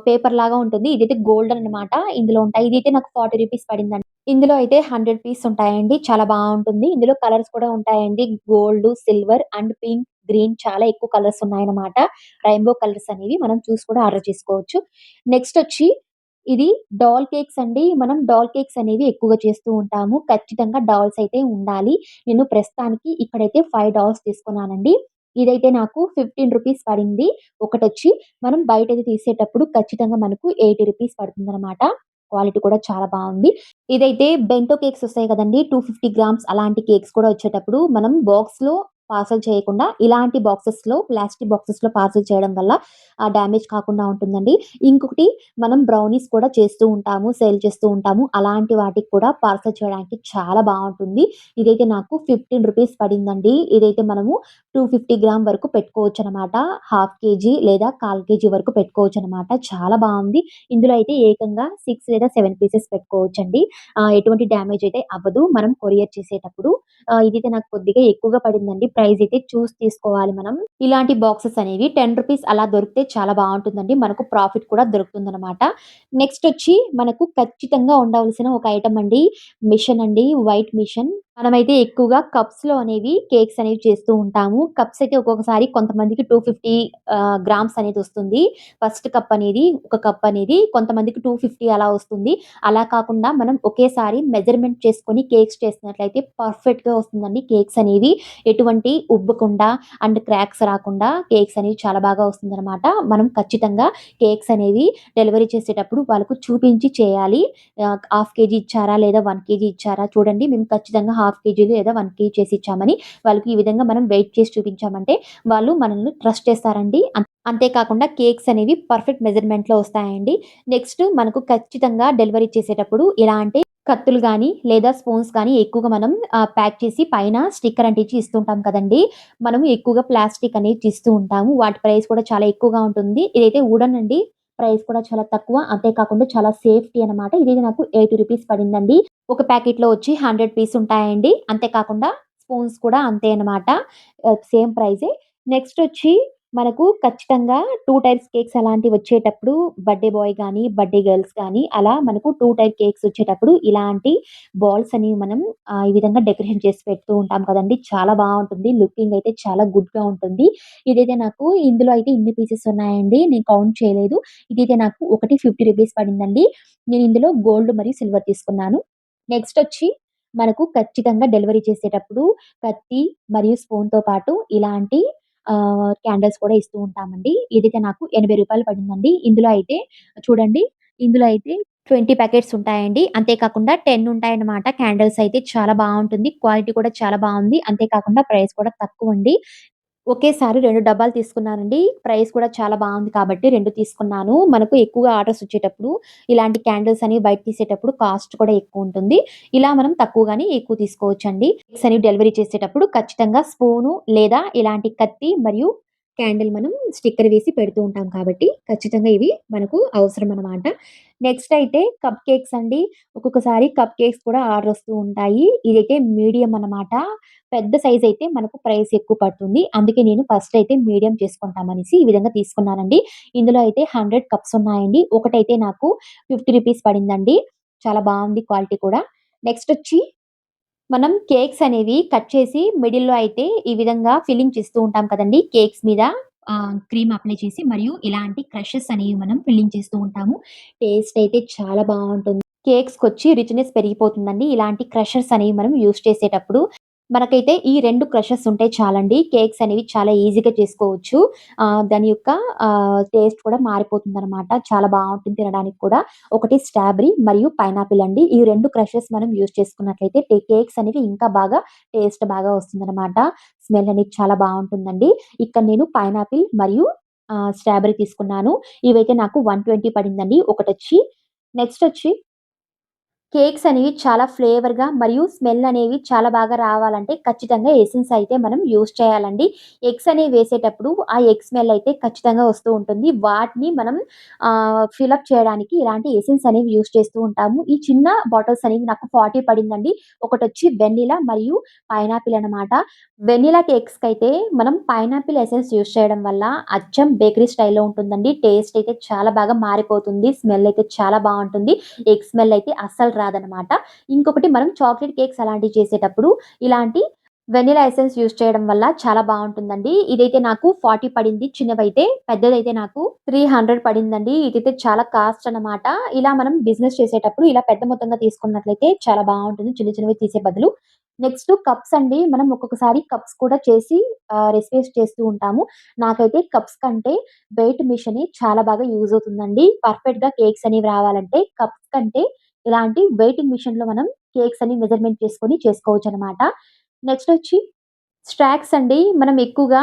పేపర్ లాగా ఉంటుంది. ఇదైతే గోల్డెన్ అనమాట. ఇందులో ఉంటాయి. ఇదైతే నాకు 40 రూపీస్ పడిందండి. ఇందులో అయితే 100 పీస్ ఉంటాయండి. చాలా బావుంటుంది. ఇందులో కలర్స్ కూడా ఉంటాయండి. Gold, silver and pink, green చాలా ఎక్కువ కలర్స్ ఉన్నాయన్నమాట. రెయిన్‌బో కలర్స్ అనేవి మనం చూసి కూడా ఆర్డర్ చేసుకోవచ్చు. నెక్స్టొచ్చి ఇది డాల్ కేక్స్ అండి. మనం డాల్ కేక్స్ అనేవి ఎక్కువగా చేస్తూ ఉంటాము. ఖచ్చితంగా డాల్స్ అయితే ఉండాలి. నేను ప్రస్తుతానికి ఇక్కడైతే 5 డాల్స్ తీసుకున్నానండి. ఇదైతే నాకు 15 రూపీస్ పడింది. ఒకటొచ్చి మనం బయటది తీసేటప్పుడు ఖచ్చితంగా మనకు 80 రూపీస్ పడుతుందనమాట. క్వాలిటీ కూడా చాలా బావుంది. ఇదైతే బెంటో కేక్స్ ఒస్తాయి కదండీ! 250 గ్రామ్స్ అలాంటి కేక్స్ కూడా వచ్చేటప్పుడు మనం బాక్స్‌లో పార్సెల్ చేయకుండా ఇలాంటి ప్లాస్టిక్ బాక్సెస్‌లో పార్సెల్ చేయడం వల్ల డ్యామేజ్ కాకుండా ఉంటుందండి. ఇంకొకటి మనం బ్రౌనీస్ కూడా చేస్తూ ఉంటాము. సేల్ చేస్తూ ఉంటాము. అలాంటి వాటికి కూడా పార్సెల్ చేయడానికి చాలా బావుంటుంది. ఇదైతే నాకు 15 రూపీస్ పడిందండి. ఇదైతే మనము 250 గ్రామ్ వరకు పెట్టుకోవచ్చనమాట. హాఫ్ కేజీ లేదా కాల్ కేజీ వరకు పెట్టుకోవచ్చనమాట. చాలా బావుంది. ఇందులో అయితే ఏకంగా 6 లేదా 7 పీసెస్ పెట్టుకోవచ్చండి. ఎటువంటి డ్యామేజ్ అయితే అవ్వదు. మనం కొరియర్ చేసేటప్పుడు. ఇదైతే నాకు కొద్దిగా ఎక్కువగా పడిందండి. ప్రైస్ అయితే చూసి తీసుకోవాలి మనం. ఇలాంటి బాక్సెస్ అనేవి 10 రూపీస్ అలా దొరికితే చాలా బావుంటుందండి. మనకు ప్రాఫిట్ కూడా దొరుకుతుందనమాట. నెక్స్టొచ్చి మనకు ఖచ్చితంగా ఉండవలసిన ఒక ఐటెమ్ అండి. మిషన్ అండి. White machine. మనమైతే ఎక్కువగా కప్స్‌లో అనేవి కేక్స్ అనేవి చేస్తూ ఉంటాము. కప్స్ అయితే ఒక్కొక్కసారి కొంతమందికి 250 గ్రామ్స్ అనేదొస్తుంది. ఫస్ట్ కప్ అనేది, ఒక కప్ అనేది కొంతమందికి 250 అలా వస్తుంది. అలా కాకుండా మనం ఒకేసారి మెజర్‌మెంట్ చేసుకొని కేక్స్ చేసినట్లయితే పర్ఫెక్ట్‌గా వస్తుందండి కేక్స్ అనేవి. ఎటువంటి ఉబ్బకుండా అండ్ క్రాక్స్ రాకుండా కేక్స్ అనేవి చాలా బాగా వస్తుందనమాట. మనం ఖచ్చితంగా కేక్స్ అనేవి డెలివరీ చేసేటప్పుడు వాళ్ళకు చూపించి చేయాలి. హాఫ్ కేజీ ఇచ్చారా? లేదా 1 కేజీ ఇచ్చారా? చూడండి మేము ఖచ్చితంగా హాఫ్ కేజీ లేదా 1 కేజీ చేసి ఇచ్చామని వాళ్ళకి ఈ విధంగా మనం వెయిట్ చేసి చూపించామంటే వాళ్ళు మనల్ని ట్రస్ట్ చేస్తారండి. అంతే కాకుండా కేక్స్ అనేవి పర్ఫెక్ట్ మెజర్‌మెంట్‌లో వస్తాయండి. నెక్స్ట్ మనకు ఖచ్చితంగా డెలివరీ చేసేటప్పుడు ఎలా అంటే కత్తులు గానీ, లేదా స్పూన్స్ గానీ ఎక్కువగా మనం ప్యాక్ చేసి పైన స్టిక్కర్ అంటించి ఇస్తుంటాం కదండీ! మనం ఎక్కువగా ప్లాస్టిక్ అనేది ఇస్తూ ఉంటాము. వాటి ప్రైస్ కూడా చాలా ఎక్కువగా ఉంటుంది. ఇదైతే వుడెన్ అండి. ప్రైస్ కూడా చాలా తక్కువ. అంతే కాకుండా చాలా సేఫ్టీ అనమాట. ఇదైతే నాకు రూ. 80 పడిందండి. ఒక ప్యాకెట్‌లో వచ్చి 100 పీస్ ఉంటాయండి. అంతే కాకుండా స్పూన్స్ కూడా అంతే అనమాట. సేమ్ ప్రైజే. నెక్స్ట్ వచ్చి మనకు ఖచ్చితంగా 2 టైప్స్ కేక్స్ అలాంటివొచ్చేటప్పుడు బర్త్‌డే బాయ్ గానీ, బర్త్‌డే గర్ల్స్ గానీ అలా మనకు 2 టైప్ కేక్స్ వచ్చేటప్పుడు ఇలాంటి బాల్స్ అనేవి మనం ఈ విధంగా డెకరేషన్ చేసి పెడుతూ ఉంటాం కదండీ! చాలా బావుంటుంది. లుకింగ్ అయితే చాలా గుడ్‌గా ఉంటుంది. ఇదైతే నాకు ఇందులో అయితే ఇన్ని పీసెస్ ఉన్నాయండి. నేను కౌంట్ చేయలేదు. ఇదైతే నాకు ఒకటి రూ. 50 పడిందండి. నేను ఇందులో గోల్డ్ మరియు సిల్వర్ తీసుకున్నాను. నెక్స్ట్ వచ్చి మనకు ఖచ్చితంగా డెలివరీ చేసేటప్పుడు కత్తి మరియు స్పూన్‌తో పాటు ఇలాంటి క్యాండిల్స్ కూడా ఇస్తూ ఉంటామండి. ఇదైతే నాకు రూ. 80 పడిందండి. చూడండి ఇందులో అయితే 20 ప్యాకెట్స్ ఉంటాయండి. అంతే కాకుండా 10 ఉంటాయన్నమాట. క్యాండిల్స్ అయితే చాలా బావుంటుంది. క్వాలిటీ కూడా చాలా బావుంది. అంతే కాకుండా ప్రైస్ కూడా తక్కువండి. ఒకేసారి 2 డబ్బాలు తీసుకున్నానండి. ప్రైస్ కూడా చాలా బావుంది కాబట్టి 2 తీసుకున్నాను. మనకు ఎక్కువగా ఆర్డర్స్ వచ్చేటప్పుడు ఇలాంటి క్యాండిల్స్ అనేవి బయట తీసేటప్పుడు కాస్ట్ కూడా ఎక్కువుంటుంది. ఇలా మనం తక్కువ గాని, ఎక్కువ తీసుకోవచ్చండి. కేక్స్ అనేవి డెలివరీ చేసేటప్పుడు ఖచ్చితంగా స్పూను లేదా ఇలాంటి కత్తి మరియు క్యాండిల్ మనం స్టిక్కర్ వేసి పెడుతూ ఉంటాం కాబట్టి ఖచ్చితంగా ఇవి మనకు అవసరం అనమాట. నెక్స్ట్ అయితే కప్ కేక్స్ అండి. ఒక్కొక్కసారి కప్ కేక్స్ కూడా ఆర్డర్ వస్తూ ఉంటాయి. ఇదైతే మీడియం అనమాట. పెద్ద సైజ్ అయితే మనకు ప్రైస్ ఎక్కువ పడుతుంది. అందుకే నేను ఫస్ట్ అయితే మీడియం చేసుకుంటామనేసి ఈ విధంగా తీసుకున్నానండి. ఇందులో అయితే 100 కప్స్ ఉన్నాయండి. ఒకటైతే నాకు రూ. 50 పడిందండి. చాలా బావుంది క్వాలిటీ కూడా. నెక్స్ట్ వచ్చి మనం కేక్స్ అనేవి కట్ చేసి మిడిల్‌లో అయితే ఈ విధంగా ఫిల్లింగ్స్ ఇస్తూ ఉంటాం కదండీ! కేక్స్ మీద క్రీమ్ అప్లై చేసి మరియు ఇలాంటి క్రషెస్ అనేవి మనం ఫిల్లింగ్ చేస్తూ ఉంటాము. టేస్ట్ అయితే చాలా బావుంటుంది. కేక్స్‌కొచ్చి రిచ్‌నెస్ పెరిగిపోతుందండి. ఇలాంటి క్రషర్స్ అనేవి మనం యూజ్ చేసేటప్పుడు. మనకైతే ఈ 2 క్రషర్స్ ఉంటే చాలండి. కేక్స్ అనేవి చాలా ఈజీగా చేసుకోవచ్చు. దాని యొక్క టేస్ట్ కూడా మారిపోతుందనమాట. చాలా బావుంటుంది తినడానికి కూడా. ఒకటి స్ట్రాబెర్రీ మరియు పైనాపిల్ అండి. ఈ 2 క్రషెస్ మనం యూజ్ చేసుకున్నట్లయితే కేక్స్ అనేవి ఇంకా బాగా టేస్ట్ బాగా వస్తుందనమాట. స్మెల్ అనేది చాలా బావుంటుందండి. ఇక్కడ నేను పైనాపిల్ మరియు స్ట్రాబెర్రీ తీసుకున్నాను. ఇవైతే నాకు 120 పడిందండి ఒకటొచ్చి. నెక్స్ట్ వచ్చి కేక్స్ అనేవి చాలా ఫ్లేవర్‌గా మరియు స్మెల్ అనేవి చాలా బాగా రావాలంటే ఖచ్చితంగా ఎసెన్స్ అయితే మనం యూజ్ చేయాలండి. ఎగ్స్ అనేవి వేసేటప్పుడు ఆ ఎగ్ స్మెల్ అయితే ఖచ్చితంగా వస్తూ ఉంటుంది. వాటిని మనం ఫిలప్ చేయడానికి ఇలాంటి ఎసెన్స్ అనేవి యూజ్ చేస్తూ ఉంటాము. ఈ చిన్న బాటిల్స్ అనేవి నాకు 40 పడిందండి. ఒకటొచ్చి వెనిల్లా మరియు పైనాపిల్ అనమాట. వెనిల్లా కేక్స్‌కైతే మనం పైనాపిల్ ఎసెన్స్ యూజ్ చేయడం వల్ల అచ్చం బేకరీ స్టైల్‌లో ఉంటుందండి. టేస్ట్ అయితే చాలా బాగా మారిపోతుంది. స్మెల్ అయితే చాలా బావుంటుంది. ఎగ్ స్మెల్ అయితే అస్సలు రాదనమాట. ఇంకొకటి మనం చాక్లేట్ కేక్స్ అలాంటివి చేసేటప్పుడు ఇలాంటి వెనిల్లా ఎసెన్స్ యూజ్ చేయడం వల్ల చాలా బావుంటుందండి. ఇదైతే నాకు 40 పడింది చిన్నవైతే. పెద్దదైతే నాకు 300 పడిందండి. ఇదైతే చాలా కాస్ట్ అనమాట. ఇలా మనం బిజినెస్ చేసేటప్పుడు ఇలా పెద్ద మొత్తంగా తీసుకున్నట్లయితే చాలా బావుంటుంది. చిన్న చిన్నవి తీసే బదులు. నెక్స్ట్ కప్స్ అండి. మనం ఒక్కొక్కసారి కప్స్ కూడా చేసి రెసిపీస్ చేస్తూ ఉంటాము. నాకైతే కప్స్ కంటే వెయిట్ మిషనే చాలా బాగా యూజ్ అవుతుందండి. పర్ఫెక్ట్‌గా కేక్స్ అనేవి రావాలంటే కప్స్ కంటే ఇలాంటి వెయిటింగ్ మిషన్‌లో మనం కేక్స్ అని మెజర్‌మెంట్ చేసుకొని చేసుకోవచ్చనమాట. నెక్స్టొచ్చి స్టాక్స్ అండి. మనం ఎక్కువగా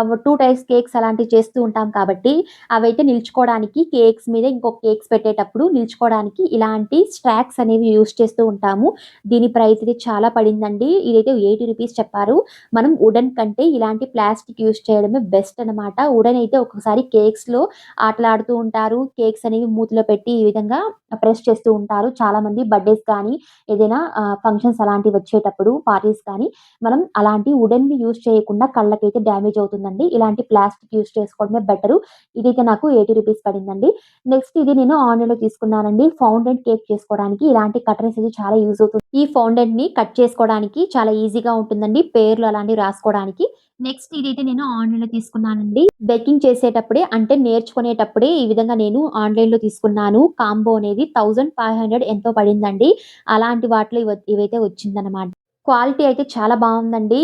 2 టైప్స్ కేక్స్ అలాంటివి చేస్తూ ఉంటాం కాబట్టి, అవైతే నిల్చుకోవడానికి కేక్స్ మీద ఇంకొక కేక్స్ పెట్టేటప్పుడు నిల్చుకోవడానికి ఇలాంటి స్టాక్స్ అనేవి యూజ్ చేస్తూ ఉంటాము. దీని ప్రైస్ అయితే చాలా పడిందండి. ఇదైతే రూ. 80 చెప్పారు. మనం వుడెన్ కంటే ఇలాంటి ప్లాస్టిక్ యూజ్ చేయడమే బెస్ట్ అనమాట. వుడెన్ అయితే ఒక్కొక్కసారి కేక్స్‌లో ఆటలాడుతూ ఉంటారు. కేక్స్ అనేవి మూతిలో పెట్టి ఈ విధంగా ప్రెస్ చేస్తూ ఉంటారు. చాలామంది బర్త్‌డేస్ కానీ, ఏదైనా ఫంక్షన్స్ అలాంటివి వచ్చేటప్పుడు పార్టీస్ కానీ మనం అలాంటి వుడెన్‌వి యూజ్ చేయకుండా కళ్ళకైతే డ్యామేజ్ అవుతుందండి. ఇలాంటి ప్లాస్టిక్ యూజ్ చేసుకోవడమే బెటరు. ఇదైతే నాకు రూ. 80 పడిందండి. నెక్స్ట్ ఇది నేను ఆన్‌లైన్‌లో తీసుకున్నానండి. ఫౌండెంట్ కేక్ చేసుకోవడానికి ఇలాంటి కటర్స్ ఇది చాలా యూజ్ అవుతుంది. ఈ ఫౌండెంట్‌ని కట్ చేసుకోవడానికి చాలా ఈజీగా ఉంటుందండి. పేర్లు అలాంటివి రాసుకోవడానికి. నెక్స్ట్ ఇదైతే నేను ఆన్‌లైన్‌లో తీసుకున్నానండి. బేకింగ్ చేసేటప్పుడే అంటే నేర్చుకునేటప్పుడే ఈ విధంగా నేను ఆన్‌లైన్‌లో తీసుకున్నాను. కాంబో అనేది 1500 ఎంతో పడిందండి. అలాంటి వాటిలో ఇవైతే వచ్చిందనమాట. క్వాలిటీ అయితే చాలా బావుందండి.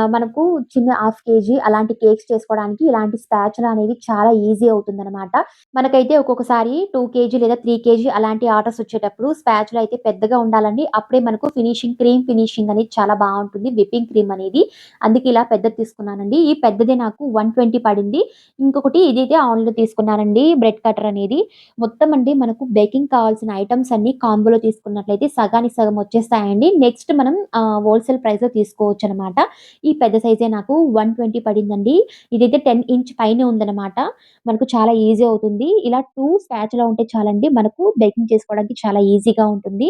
మనకు చిన్న హాఫ్ కేజీ అలాంటి కేక్స్ చేసుకోవడానికి ఇలాంటి స్పాచులా అనేవి చాలా ఈజీ అవుతుందనమాట. మనకైతే ఒక్కొక్కసారి 2 కేజీ లేదా 3 కేజీ అలాంటి ఆర్డర్స్ వచ్చేటప్పుడు స్పాచులా అయితే పెద్దగా ఉండాలండి. అప్పుడే మనకు క్రీమ్ ఫినిషింగ్ అనేది చాలా బావుంటుంది. విప్పింగ్ క్రీమ్ అనేది. అందుకే ఇలా పెద్దది తీసుకున్నానండి. ఈ పెద్దదే నాకు 120 పడింది. ఇంకొకటి ఇదైతే ఆన్‌లైన్‌లో తీసుకున్నానండి. బ్రెడ్ కటర్ అనేది. మొత్తం అండి మనకు బేకింగ్ కావాల్సిన ఐటెమ్స్ అన్నీ కాంబోలో తీసుకున్నట్లయితే సగానికి సగం వచ్చేస్తాయండి. నెక్స్ట్ మనం హోల్‌సేల్ ప్రైస్‌లో తీసుకోవచ్చనమాట. ఈ పెద్ద సైజే నాకు 120 పడిందండి. ఇదైతే 10 ఇంచ్ పైనే ఉందనమాట. మనకు చాలా ఈజీ అవుతుంది. ఇలా 2 స్పాచులా ఉంటే చాలండి మనకు బేకింగ్ చేసుకోవడానికి చాలా ఈజీగా ఉంటుంది.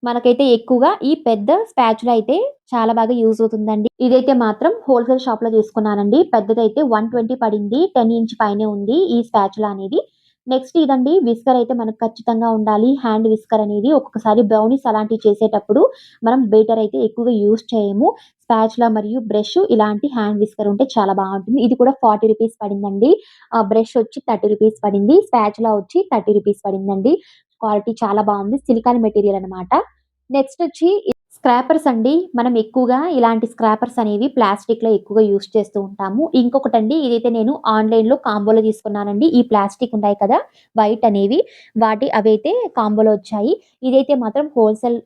మనకైతే ఎక్కువగా ఈ పెద్ద స్పాచులా అయితే చాలా బాగా యూజ్ అవుతుందండి. ఇదైతే మాత్రం హోల్‌సేల్ షాప్‌లో తీసుకున్నానండి. పెద్దదైతే 120 పడింది. 10 ఇంచ్ పైనే ఉంది ఈ స్పాచులా అనేది. నెక్స్ట్ ఇదండి విస్కర్ అయితే మనకు ఖచ్చితంగా ఉండాలి. హ్యాండ్ విస్కర్ అనేది ఒక్కొక్కసారి బ్రౌనీస్ అలాంటివి చేసేటప్పుడు మనం బీటర్ అయితే ఎక్కువగా యూజ్ చేయము. స్పాచులా మరియు బ్రష్ ఇలాంటి హ్యాండ్ విస్కర్ ఉంటే చాలా బావుంటుంది. ఇది కూడా 40 రూపీస్ పడిందండి. బ్రష్ వచ్చి 30 రూపీస్ పడింది. స్పాచులా వచ్చి 30 రూపీస్ పడిందండి. క్వాలిటీ చాలా బావుంది. సిలికాన్ మెటీరియల్ అనమాట. నెక్స్ట్ వచ్చి స్క్రాపర్స్ అండి. మనం ఎక్కువగా ఇలాంటి స్క్రాపర్స్ అనేవి ప్లాస్టిక్‌లో ఎక్కువగా యూజ్ చేస్తూ ఉంటాము. ఇంకొకటండి ఇదైతే నేను ఆన్‌లైన్‌లో కాంబోలో తీసుకున్నానండి. ఈ ప్లాస్టిక్ ఉంటాయి కదా! వైట్ అనేవి అవైతే కాంబోలో వచ్చాయి. ఇదైతే మాత్రం హోల్‌సేల్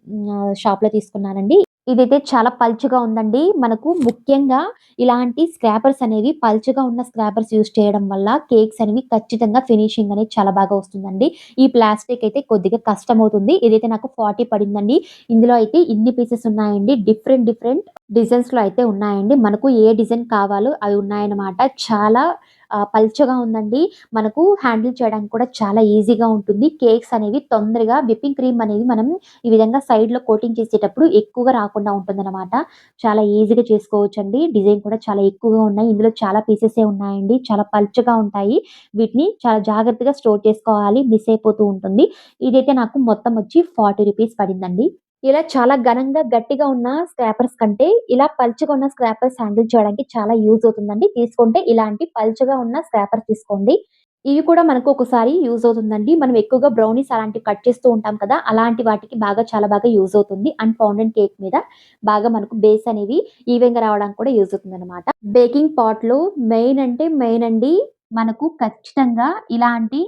షాప్‌లో తీసుకున్నానండి. ఇదైతే చాలా పల్చగా ఉందండి. మనకు ముఖ్యంగా ఇలాంటి స్క్రాపర్స్ అనేవి పల్చగా ఉన్న స్క్రాపర్స్ యూజ్ చేయడం వల్ల కేక్స్ అనేవి ఖచ్చితంగా ఫినిషింగ్ అనేది చాలా బాగా వస్తుందండి. ఈ ప్లాస్టిక్ అయితే కొద్దిగా కష్టమవుతుంది. ఇదైతే నాకు 40 పడిందండి. ఇందులో అయితే ఇన్ని పీసెస్ ఉన్నాయండి. డిఫరెంట్ డిఫరెంట్ డిజైన్స్‌లో అయితే ఉన్నాయండి. మనకు ఏ డిజైన్ కావాలో అవి ఉన్నాయన్నమాట. చాలా పల్చగా ఉందండి. మనకు హ్యాండిల్ చేయడానికి కూడా చాలా ఈజీగా ఉంటుంది. కేక్స్ అనేవి తొందరగా విప్పింగ్ క్రీమ్ అనేది మనం ఈ విధంగా సైడ్‌లో కోటింగ్ చేసేటప్పుడు ఎక్కువగా రాకుండా ఉంటుందన్నమాట. చాలా ఈజీగా చేసుకోవచ్చండి. డిజైన్ కూడా చాలా ఎక్కువగా ఉన్నాయి. ఇందులో చాలా పీసెసే ఉన్నాయండి. చాలా పల్చగా ఉంటాయి. వీటిని చాలా జాగ్రత్తగా స్టోర్ చేసుకోవాలి. మిస్ అయిపోతూ ఉంటుంది. ఇదైతే నాకు మొత్తం వచ్చి 40 రూపీస్ పడిందండి. ఇలా చాలా ఘనంగా, గట్టిగా ఉన్న స్క్రాపర్స్ కంటే, ఇలా పల్చగా ఉన్న స్క్రాపర్స్ హ్యాండిల్ చేయడానికి చాలా యూజ్ అవుతుందండి. తీసుకుంటే ఇలాంటి పల్చగా ఉన్న స్క్రాపర్ తీసుకోండి. ఇవి కూడా మనకు ఒక్కోసారి యూజ్ అవుతుందండి. మనం ఎక్కువగా బ్రౌనీస్ అలాంటివి కట్ చేస్తూ ఉంటాం కదా! అలాంటి వాటికి చాలా బాగా యూజ్ అవుతుంది. అండ్ ఫౌండెన్ కేక్ మీద బాగా మనకు బేస్ అనేవి ఈవెన్‌గా రావడానికి కూడా యూజ్ అవుతుందనమాట. బేకింగ్ పాట్‌లో మెయిన్ అంటే మెయిన్ అండి. మనకు ఖచ్చితంగా ఇలాంటి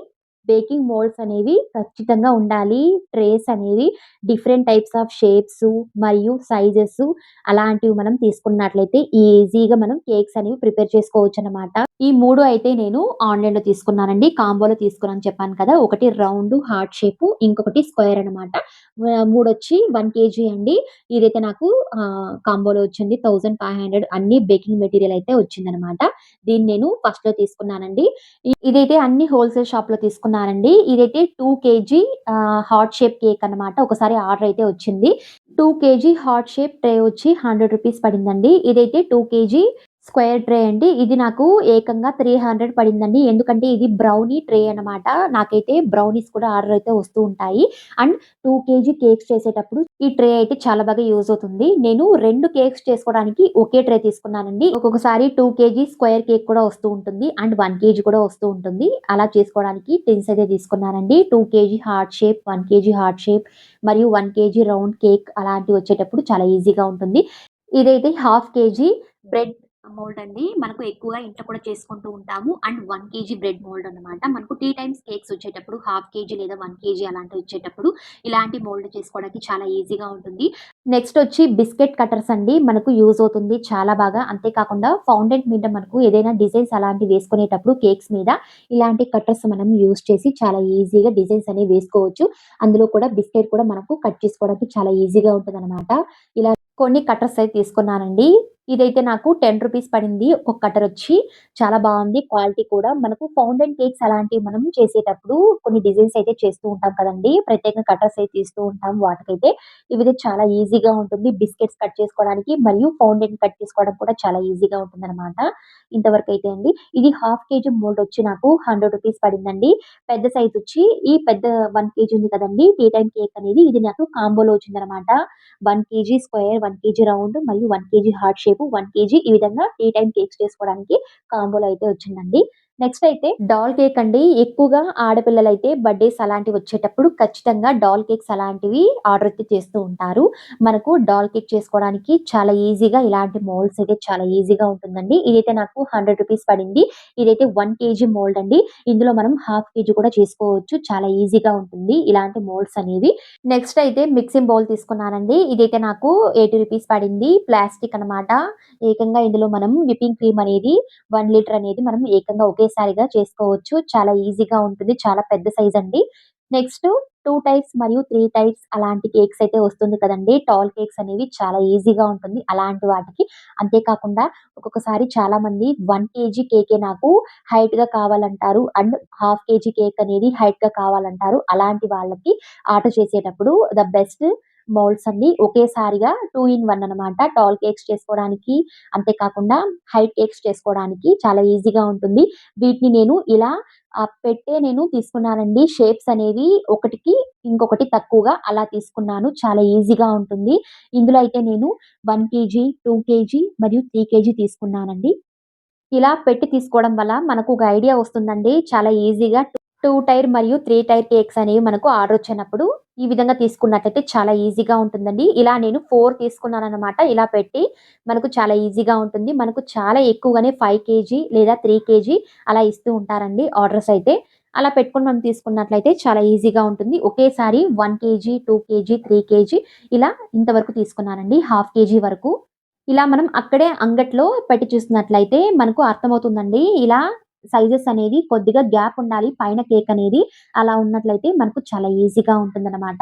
బేకింగ్ మోల్డ్స్ అనేవి ఖచ్చితంగా ఉండాలి. ట్రేస్ అనేవి డిఫరెంట్ టైప్స్ ఆఫ్ షేప్స్ మరియు సైజెస్ అలాంటివి మనం తీసుకున్నట్లయితే ఈజీగా మనం కేక్స్ అనేవి ప్రిపేర్ చేసుకోవచ్చనమాట. ఈ 3 అయితే నేను ఆన్‌లైన్‌లో తీసుకున్నానండి. కాంబోలో తీసుకున్నానని చెప్పాను కదా! ఒకటి రౌండ్ హార్ట్ షేపు, ఇంకొకటి స్క్వేర్ అనమాట. మూడొచ్చి 1 కేజీ అండి. ఇదైతే నాకు కాంబోలో వచ్చింది. 1500 అన్ని బేకింగ్ మెటీరియల్ అయితే వచ్చిందనమాట. దీన్ని నేను ఫస్ట్‌లో తీసుకున్నానండి. ఇదైతే అన్ని హోల్‌సేల్ షాప్‌లో తీసుకున్నానండి. ఇదైతే 2 కేజీ హార్ట్ షేప్ కేక్ అనమాట. ఒకసారి ఆర్డర్ అయితే వచ్చింది. 2 కేజీ హార్ట్ షేప్ ట్రే వచ్చి 100 రూపీస్ పడిందండి. ఇదైతే 2 కేజీ స్క్వేర్ ట్రే అండి. ఇది నాకు ఏకంగా 300 పడిందండి. ఎందుకంటే ఇది బ్రౌనీ ట్రే అనమాట. నాకైతే బ్రౌనీస్ కూడా ఆర్డర్ అయితే వస్తూ ఉంటాయి. అండ్ 2 కేజీ కేక్స్ చేసేటప్పుడు ఈ ట్రే అయితే చాలా బాగా యూజ్ అవుతుంది. నేను 2 కేక్స్ చేసుకోవడానికి ఒకే ట్రే తీసుకున్నానండి. ఒక్కొక్కసారి 2 కేజీ స్క్వేర్ కేక్ కూడా వస్తూ ఉంటుంది. అండ్ 1 కేజీ కూడా వస్తూ ఉంటుంది. అలా చేసుకోవడానికి టిన్స్ అయితే తీసుకున్నానండి. 2 KG heart shape, 1 KG heart shape మరియు 1 కేజీ రౌండ్ కేక్ అలాంటివి వచ్చేటప్పుడు చాలా ఈజీగా ఉంటుంది. ఇదైతే హాఫ్ కేజీ బ్రెడ్ మోల్డ్ అండి. మనకు ఎక్కువగా ఇంట్లో కూడా చేసుకుంటూ ఉంటాము. అండ్ 1 కేజీ బ్రెడ్ మోల్డ్ అన్నమాట. మనకు టీ టైమ్స్ కేక్స్ వచ్చేటప్పుడు హాఫ్ కేజీ లేదా 1 కేజీ అలాంటివి వచ్చేటప్పుడు ఇలాంటి మోల్డ్ చేసుకోవడానికి చాలా ఈజీగా ఉంటుంది. నెక్స్ట్ వచ్చి బిస్కెట్ కట్టర్స్ అండి. మనకు యూజ్ అవుతుంది చాలా బాగా. అంతే కాకుండా ఫౌండెంట్ మీద మనకు ఏదైనా డిజైన్స్ అలాంటివి వేసుకునేటప్పుడు కేక్స్ మీద ఇలాంటి కట్టర్స్ మనం యూజ్ చేసి చాలా ఈజీగా డిజైన్స్ అనేవి వేసుకోవచ్చు. అందులో కూడా బిస్కెట్ కూడా మనకు కట్ చేసుకోవడానికి చాలా ఈజీగా ఉంటదనమాట. ఇలా కొన్ని కట్టర్స్ అయితే తీసుకున్నానండి. ఇదైతే నాకు 10 రూపీస్ పడింది. ఒక్కొక్క కట్టర్ వచ్చి చాలా బావుంది. క్వాలిటీ కూడా మనకు ఫౌండెన్ కేక్స్ అలాంటివి మనం చేసేటప్పుడు కొన్ని డిజైన్స్ అయితే చేస్తూ ఉంటాం కదండీ! ప్రత్యేకంగా కట్టర్స్ అయితే తీస్తూ ఉంటాం వాటికైతే. ఇవైతే చాలా ఈజీగా ఉంటుంది. బిస్కెట్స్ కట్ చేసుకోవడానికి మరియు ఫౌండెన్ కట్ చేసుకోవడం కూడా చాలా ఈజీగా ఉంటుందనమాట. ఇంతవరకైతే అండి. ఇది హాఫ్ కేజీ మోల్డ్ వచ్చి నాకు 100 రూపీస్ పడిందండి. పెద్ద సైజ్ వచ్చి ఈ పెద్ద 1 కేజీ ఉంది కదండీ! టీ టైమ్ కేక్ అనేది ఇది నాకు కాంబోలో వచ్చిందనమాట. 1 కేజీ స్క్వేర్, 1 కేజీ రౌండ్ మరియు 1 కేజీ హార్ట్ షేప్, 1 కేజీ ఈ విధంగా టీ టైమ్ కేక్స్ చేసుకోవడానికి కాంబోలో అయితే వచ్చిందండి. నెక్స్ట్ అయితే డాల్ కేక్ అండి. ఎక్కువగా ఆడపిల్లలైతే బర్త్‌డేస్ అలాంటివి వచ్చేటప్పుడు ఖచ్చితంగా డాల్ కేక్స్ అలాంటివి ఆర్డర్ అయితే చేస్తూ ఉంటారు. మనకు డాల్ కేక్ చేసుకోవడానికి చాలా ఈజీగా ఇలాంటి మోల్డ్స్ అయితే చాలా ఈజీగా ఉంటుందండి. ఇదైతే నాకు 100 రూపీస్ పడింది. ఇదైతే 1 కేజీ మోల్డ్ అండి. ఇందులో మనం హాఫ్ కేజీ కూడా చేసుకోవచ్చు. చాలా ఈజీగా ఉంటుంది ఇలాంటి మోల్డ్స్ అనేవి. నెక్స్ట్ అయితే మిక్సింగ్ బౌల్ తీసుకున్నానండి. ఇదైతే నాకు 80 రూపీస్ పడింది. ప్లాస్టిక్ అనమాట. ఏకంగా ఇందులో మనం విప్పింగ్ క్రీమ్ అనేది 1 లీటర్ అనేది మనం ఏకంగా ఒకేసారిగా చేసుకోవచ్చు. చాలా ఈజీగా ఉంటుంది. చాలా పెద్ద సైజ్ అండి. నెక్స్ట్ 2 టైప్స్ మరియు 3 టైప్స్ అలాంటి కేక్స్ అయితే వస్తుంది కదండీ! టాల్ కేక్స్ అనేవి చాలా ఈజీగా ఉంటుంది అలాంటి వాటికి. అంతే కాకుండా ఒక్కొక్కసారి చాలామంది 1 కేజీ కేకే నాకు హైట్‌గా కావాలంటారు. అండ్ హాఫ్ కేజీ కేక్ అనేది హైట్‌గా కావాలంటారు. అలాంటి వాళ్ళకి ఆర్డర్ చేసేటప్పుడు ద బెస్ట్ మౌల్డ్స్ అండి. ఒకేసారిగా 2 ఇన్ 1 అనమాట. టాల్ కేక్స్ చేసుకోవడానికి, అంతే కాకుండా హైట్ కేక్స్ చేసుకోవడానికి చాలా ఈజీగా ఉంటుంది. వీటిని నేను ఇలా పెట్టే నేను తీసుకున్నానండి. షేప్స్ అనేవి ఒకటికి ఇంకొకటి తక్కువగా అలా తీసుకున్నాను. చాలా ఈజీగా ఉంటుంది. ఇందులో అయితే నేను 1 కేజీ, 2 కేజీ మరియు 3 కేజీ తీసుకున్నానండి. ఇలా పెట్టి తీసుకోవడం వల్ల మనకు ఒక ఐడియా వస్తుందండి. చాలా ఈజీగా 2 టైర్ మరియు 3 టైర్ కేక్స్ అనేవి మనకు ఆర్డర్ వచ్చినప్పుడు ఈ విధంగా తీసుకున్నట్టయితే చాలా ఈజీగా ఉంటుందండి. ఇలా నేను 4 తీసుకున్నాననమాట. ఇలా పెట్టి మనకు చాలా ఈజీగా ఉంటుంది. మనకు చాలా ఎక్కువగానే 5 కేజీ లేదా 3 కేజీ అలా ఇస్తూ ఉంటారండి ఆర్డర్స్ అయితే. అలా పెట్టుకొని మనం తీసుకున్నట్లయితే చాలా ఈజీగా ఉంటుంది. ఒకేసారి 1 కేజీ, 2 కేజీ, 3 కేజీ ఇలా ఇంతవరకు తీసుకున్నానండి. హాఫ్ కేజీ వరకు. ఇలా మనం అక్కడే అంగట్లో పెట్టి చూస్తున్నట్లయితే మనకు అర్థమవుతుందండి. ఇలా సైజెస్ అనేది కొద్దిగా గ్యాప్ ఉండాలి. పైన కేక్ అనేది అలా ఉన్నట్లయితే మనకు చాలా ఈజీగా ఉంటుందనమాట.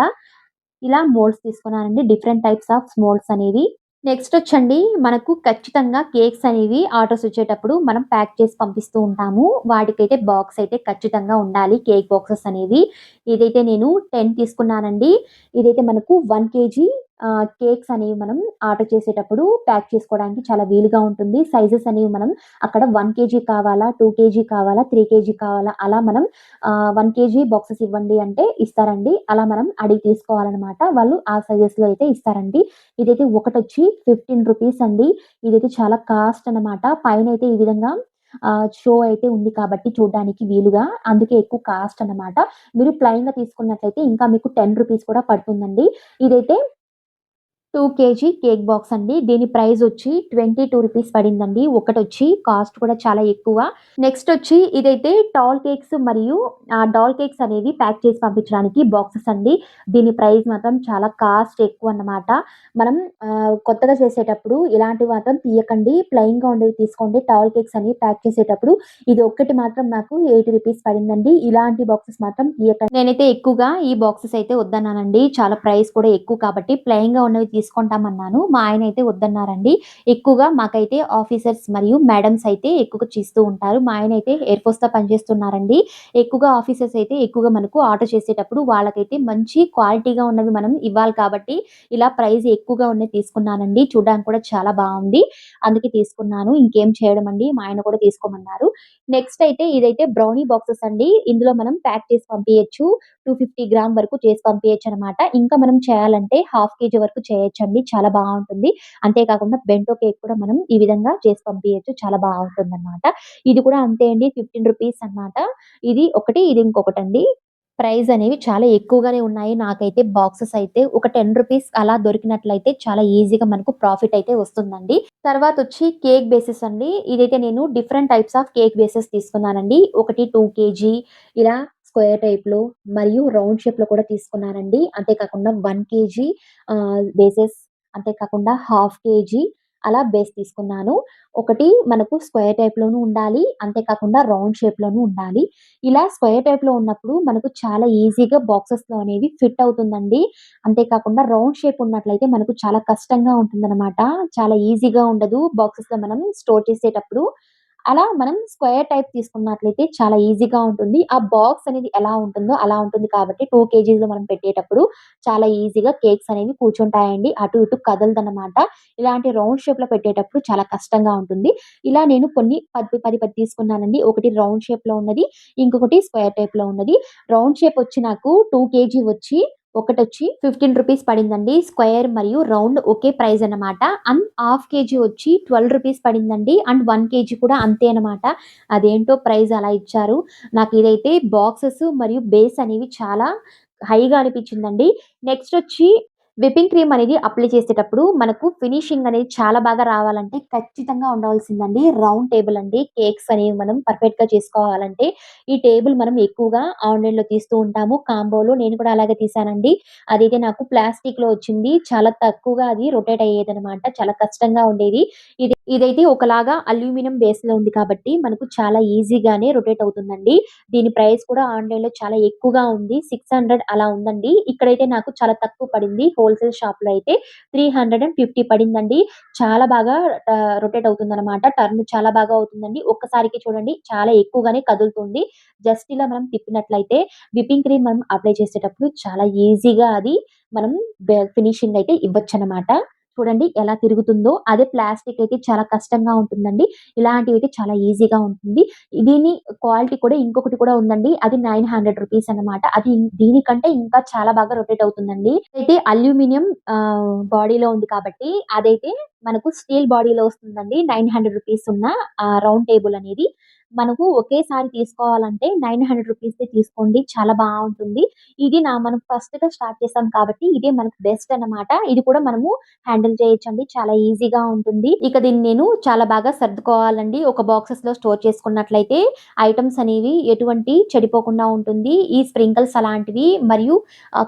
ఇలా మోల్డ్స్ తీసుకున్నానండి. డిఫరెంట్ టైప్స్ ఆఫ్ మోల్డ్స్ అనేవి. నెక్స్ట్ వచ్చండి మనకు ఖచ్చితంగా కేక్స్ అనేవి ఆర్డర్స్ వచ్చేటప్పుడు మనం ప్యాక్ చేసి పంపిస్తూ ఉంటాము. వాటికైతే బాక్స్ అయితే ఖచ్చితంగా ఉండాలి. కేక్ బాక్సెస్ అనేవి. ఇదైతే నేను 10 తీసుకున్నానండి. ఇదైతే మనకు 1 కేజీ కేక్స్ అనేవి మనం ఆర్డర్ చేసేటప్పుడు ప్యాక్ చేసుకోవడానికి చాలా వీలుగా ఉంటుంది. సైజెస్ అనేవి మనం అక్కడ 1 కేజీ కావాలా? 2 కేజీ కావాలా? 3 కేజీ కావాలా? అలా మనం 1 కేజీ బాక్సెస్ ఇవ్వండి అంటే ఇస్తారండి. అలా మనం అడిగి తీసుకోవాలనమాట. వాళ్ళు ఆ సైజెస్‌లో అయితే ఇస్తారండి. ఇదైతే ఒకటొచ్చి రూ. 15 అండి. ఇదైతే చాలా కాస్ట్ అనమాట. పైనైతే ఈ విధంగా షో అయితే ఉంది కాబట్టి చూడ్డానికి వీలుగా. అందుకే ఎక్కువ కాస్ట్ అనమాట. మీరు ప్లెయిన్‌గా తీసుకున్నట్లయితే ఇంకా మీకు రూ. 10 కూడా పడుతుందండి. ఇదైతే 2 కేజీ కేక్ బాక్స్ అండి. దీని ప్రైస్ వచ్చి రూ. 22 పడిందండి. ఒకటొచ్చి కాస్ట్ కూడా చాలా ఎక్కువ. నెక్స్ట్ వచ్చి ఇదైతే టాల్ కేక్స్ మరియు డాల్ కేక్స్ అనేవి ప్యాక్ చేసి పంపించడానికి బాక్సెస్ అండి. దీని ప్రైస్ మాత్రం చాలా కాస్ట్ ఎక్కువన్నమాట. మనం కొత్తగా చేసేటప్పుడు ఇలాంటివి మాత్రం తీయకండి. ప్లెయిన్‌గా ఉండేవి తీసుకోండి. టాల్ కేక్స్ అనేవి ప్యాక్ చేసేటప్పుడు ఇది ఒక్కటి మాత్రం నాకు రూ. 80 పడిందండి. ఇలాంటి బాక్సెస్ మాత్రం తీయకండి. నేనైతే ఎక్కువగా ఈ బాక్సెస్ అయితే వద్దన్నానండి. చాలా ప్రైస్ కూడా ఎక్కువ కాబట్టి ప్లెయిన్‌గా ఉన్నవి తీసుకుంటామన్నాను. మా ఆయనైతే వద్దన్నారండి. ఎక్కువగా మాకైతే ఆఫీసర్స్ మరియు మేడమ్స్ అయితే ఎక్కువగా చేస్తూ ఉంటారు. మా ఆయనైతే ఎయిర్ ఫోర్స్‌లో పనిచేస్తున్నారండి. ఎక్కువగా ఆఫీసర్స్ అయితే ఎక్కువగా మనకు ఆర్డర్ చేసేటప్పుడు వాళ్ళకైతే మంచి క్వాలిటీగా ఉన్నవి మనం ఇవ్వాలి కాబట్టి ఇలా ప్రైస్ ఎక్కువగా ఉన్నయి తీసుకున్నానండి. చూడడానికి కూడా చాలా బావుంది. అందుకే తీసుకున్నాను. ఇంకేం చేయడం అండి. మా ఆయన కూడా తీసుకోమన్నారు. నెక్స్ట్ అయితే ఇదైతే బ్రౌనీ బాక్సెస్ అండి. ఇందులో మనం ప్యాక్ చేసి పంపియచ్చు. 250 గ్రామ్ వరకు చేసి పంపియచ్చనమాట. ఇంకా మనం చేయాలంటే హాఫ్ కేజీ వరకు చేయొచ్చండి. చాలా బావుంటుంది. అంతే కాకుండా బెంటో కేక్ కూడా మనం ఈ విధంగా చేసి పంపియచ్చు. చాలా బావుంటుందనమాట. ఇది కూడా అంతే అండి. రూ. 15 అనమాట. ఇది ఒకటి, ఇది ఇంకొకటండి. ప్రైస్ అనేవి చాలా ఎక్కువగానే ఉన్నాయి. నాకైతే బాక్సెస్ అయితే ఒక రూ. 10 అలా దొరికినట్లయితే చాలా ఈజీగా మనకు ప్రాఫిట్ అయితే వస్తుందండి. తర్వాతొచ్చి కేక్ బేసెస్ అండి. ఇదైతే నేను different types of cake bases తీసుకున్నానండి. ఒకటి 2 కేజీ ఇలా స్క్వేర్ టైప్‌లో మరియు రౌండ్ షేప్‌లో కూడా తీసుకున్నానండి. అంతే కాకుండా 1 కేజీ బేసెస్, అంతే కాకుండా హాఫ్ కేజీ అలా బేస్ తీసుకున్నాను. ఒకటి మనకు స్క్వేర్ టైప్‌లోనూ ఉండాలి. అంతే కాకుండా రౌండ్ షేప్‌లోనూ ఉండాలి. ఇలా స్క్వేర్ టైప్‌లో ఉన్నప్పుడు మనకు చాలా ఈజీగా బాక్సెస్‌లో అనేవి ఫిట్ అవుతుందండి. అంతే కాకుండా రౌండ్ షేప్ ఉన్నట్లయితే మనకు చాలా కష్టంగా ఉంటుందనమాట. చాలా ఈజీగా ఉండదు బాక్సెస్‌లో మనం స్టోర్ చేసేటప్పుడు. అలా మనం స్క్వేర్ టైప్ తీసుకున్నట్లయితే చాలా ఈజీగా ఉంటుంది. ఆ బాక్స్ అనేది ఎలా ఉంటుందో అలా ఉంటుంది కాబట్టి 2 కేజీస్‌లో మనం పెట్టేటప్పుడు చాలా ఈజీగా కేక్స్ అనేవి కూర్చుంటాయండి. అటు ఇటు కదలదనమాట. ఇలాంటి రౌండ్ షేప్‌లో పెట్టేటప్పుడు చాలా కష్టంగా ఉంటుంది. ఇలా నేను కొన్ని 10 తీసుకున్నానండి. ఒకటి రౌండ్ షేప్‌లో ఉన్నది. ఇంకొకటి స్క్వేర్ టైప్‌లో ఉన్నది. రౌండ్ షేప్ వచ్చి నాకు 2 కేజీ వచ్చి ఒకటొచ్చి రూ. 15 పడిందండి. స్క్వేర్ మరియు రౌండ్ ఒకే ప్రైస్ అన్నమాట. అండ్ హాఫ్ కేజీ వచ్చి రూ. 12 పడిందండి. అండ్ 1 కేజీ కూడా అంతే అన్నమాట. అదేంటో ప్రైస్ అలా ఇచ్చారు. నాకు ఇదైతే బాక్సెస్ మరియు బేస్ అనేవి చాలా హైగా అనిపించిందండి. నెక్స్ట్ వచ్చి విప్పింగ్ క్రీమ్ అనేది అప్లై చేసేటప్పుడు మనకు ఫినిషింగ్ అనేది చాలా బాగా రావాలంటే ఖచ్చితంగా ఉండవలసిందండి రౌండ్ టేబుల్ అండి. కేక్స్ అనేవి మనం పర్ఫెక్ట్‌గా చేసుకోవాలంటే ఈ టేబుల్ మనం ఎక్కువగా ఆన్‌లైన్‌లో తీస్తూ ఉంటాము. కాంబోలో నేను కూడా అలాగే తీశానండి. అదైతే నాకు ప్లాస్టిక్‌లో వచ్చింది. చాలా తక్కువగా అది రొటేట్ అయ్యేదనమాట. చాలా కష్టంగా ఉండేది. ఇదైతే ఒకలాగా అల్యూమినియం బేస్‌లో ఉంది కాబట్టి మనకు చాలా ఈజీగానే రొటేట్ అవుతుందండి. దీని ప్రైస్ కూడా ఆన్‌లైన్‌లో చాలా ఎక్కువగా ఉంది. 600 అలా ఉందండి. ఇక్కడైతే నాకు చాలా తక్కువ పడింది. హోల్‌సేల్ షాప్‌లో అయితే 350 పడిందండి. చాలా బాగా రొటేట్ అవుతుందనమాట. టర్న్ చాలా బాగా అవుతుందండి. ఒక్కసారికి చూడండి చాలా ఎక్కువగానే కదులుతుంది. జస్ట్ ఇలా మనం తిప్పినట్లయితే విప్పింగ్ క్రీమ్ మనం అప్లై చేసేటప్పుడు చాలా ఈజీగా అది మనం ఫినిషింగ్ అయితే ఇవ్వొచ్చనమాట. చూడండి ఎలా తిరుగుతుందో. అదే ప్లాస్టిక్ అయితే చాలా కష్టంగా ఉంటుందండి. ఇలాంటివైతే చాలా ఈజీగా ఉంటుంది. దీని క్వాలిటీ కూడా ఇంకొకటి కూడా ఉందండి. అది 900 రూపీస్ అన్నమాట. అది దీనికంటే ఇంకా చాలా బాగా రొటేట్ అవుతుందండి. అయితే అల్యూమినియం బాడీలో ఉంది కాబట్టి అదైతే మనకు స్టీల్ బాడీలో వస్తుందండి. 900 రూపీస్ ఉన్న రౌండ్ టేబుల్ అనేది. మనకు ఒకేసారి తీసుకోవాలంటే 900 రూపీస్‌దే తీసుకోండి. చాలా బావుంటుంది. ఇది మనం ఫస్ట్‌గా స్టార్ట్ చేసాం కాబట్టి ఇదే మనకు బెస్ట్ అన్నమాట. ఇది కూడా మనము హ్యాండిల్ చేయొచ్చండి. చాలా ఈజీగా ఉంటుంది. ఇక దీన్ని నేను చాలా బాగా సర్దుకోవాలండి. ఒక బాక్సెస్‌లో స్టోర్ చేసుకున్నట్లయితే ఐటెమ్స్ అనేవి ఎటువంటి చెడిపోకుండా ఉంటుంది. ఈ స్ప్రింకిల్స్ అలాంటివి మరియు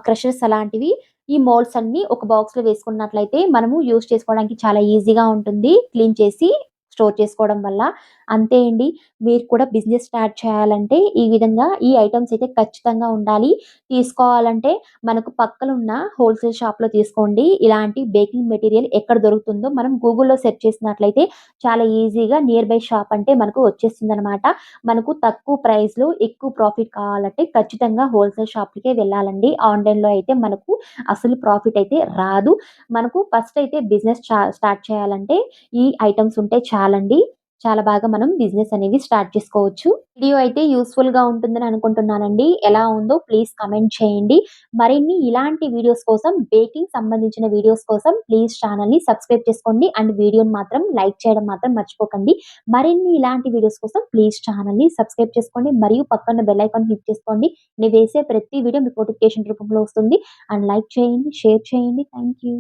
క్రషర్స్ అలాంటివి ఈ మోల్డ్స్ అన్నీ ఒక బాక్స్‌లో వేసుకున్నట్లయితే మనము యూజ్ చేసుకోవడానికి చాలా ఈజీగా ఉంటుంది. క్లీన్ చేసి స్టోర్ చేసుకోవడం వల్ల. అంతే అండి. మీరు కూడా బిజినెస్ స్టార్ట్ చేయాలంటే ఈ విధంగా ఈ ఐటెమ్స్ అయితే ఖచ్చితంగా ఉండాలి. తీసుకోవాలంటే మనకు పక్కనున్న హోల్‌సేల్ షాప్‌లో తీసుకోండి. ఇలాంటి బేకింగ్ మెటీరియల్ ఎక్కడ దొరుకుతుందో మనం గూగుల్‌లో సెర్చ్ చేసినట్లయితే చాలా ఈజీగా నియర్ బై షాప్ అంటే మనకు వచ్చేస్తుందనమాట. మనకు తక్కువ ప్రైస్‌లో ఎక్కువ ప్రాఫిట్ కావాలంటే ఖచ్చితంగా హోల్‌సేల్ షాప్‌లకే వెళ్ళాలండి. ఆన్‌లైన్‌లో అయితే మనకు అసలు ప్రాఫిట్ అయితే రాదు. మనకు ఫస్ట్ అయితే బిజినెస్ స్టార్ట్ చేయాలంటే ఈ ఐటెమ్స్ ఉంటే చాలండి. చాలా బాగా మనం బిజినెస్ అనేది స్టార్ట్ చేసుకోవచ్చు. వీడియో అయితే యూజ్‌ఫుల్‌గా ఉంటుందని అనుకుంటున్నానండి. ఎలా ఉందో ప్లీజ్ కామెంట్ చేయండి. మరిన్ని ఇలాంటి వీడియోస్ కోసం బేకింగ్ సంబంధించిన వీడియోస్ కోసం ప్లీజ్ ఛానెల్‌ని సబ్స్క్రైబ్ చేసుకోండి. అండ్ వీడియోని మాత్రం లైక్ చేయడం మాత్రం మర్చిపోకండి. మరిన్ని ఇలాంటి వీడియోస్ కోసం ప్లీజ్ ఛానెల్‌ని సబ్స్క్రైబ్ చేసుకోండి. మరియు పక్కన బెల్ ఐకాన్ క్లిక్ చేసుకోండి. నేను వేసే ప్రతి వీడియో మీకు నోటిఫికేషన్ రూపంలో వస్తుంది. అండ్ లైక్ చేయండి, షేర్ చేయండి. Thank you.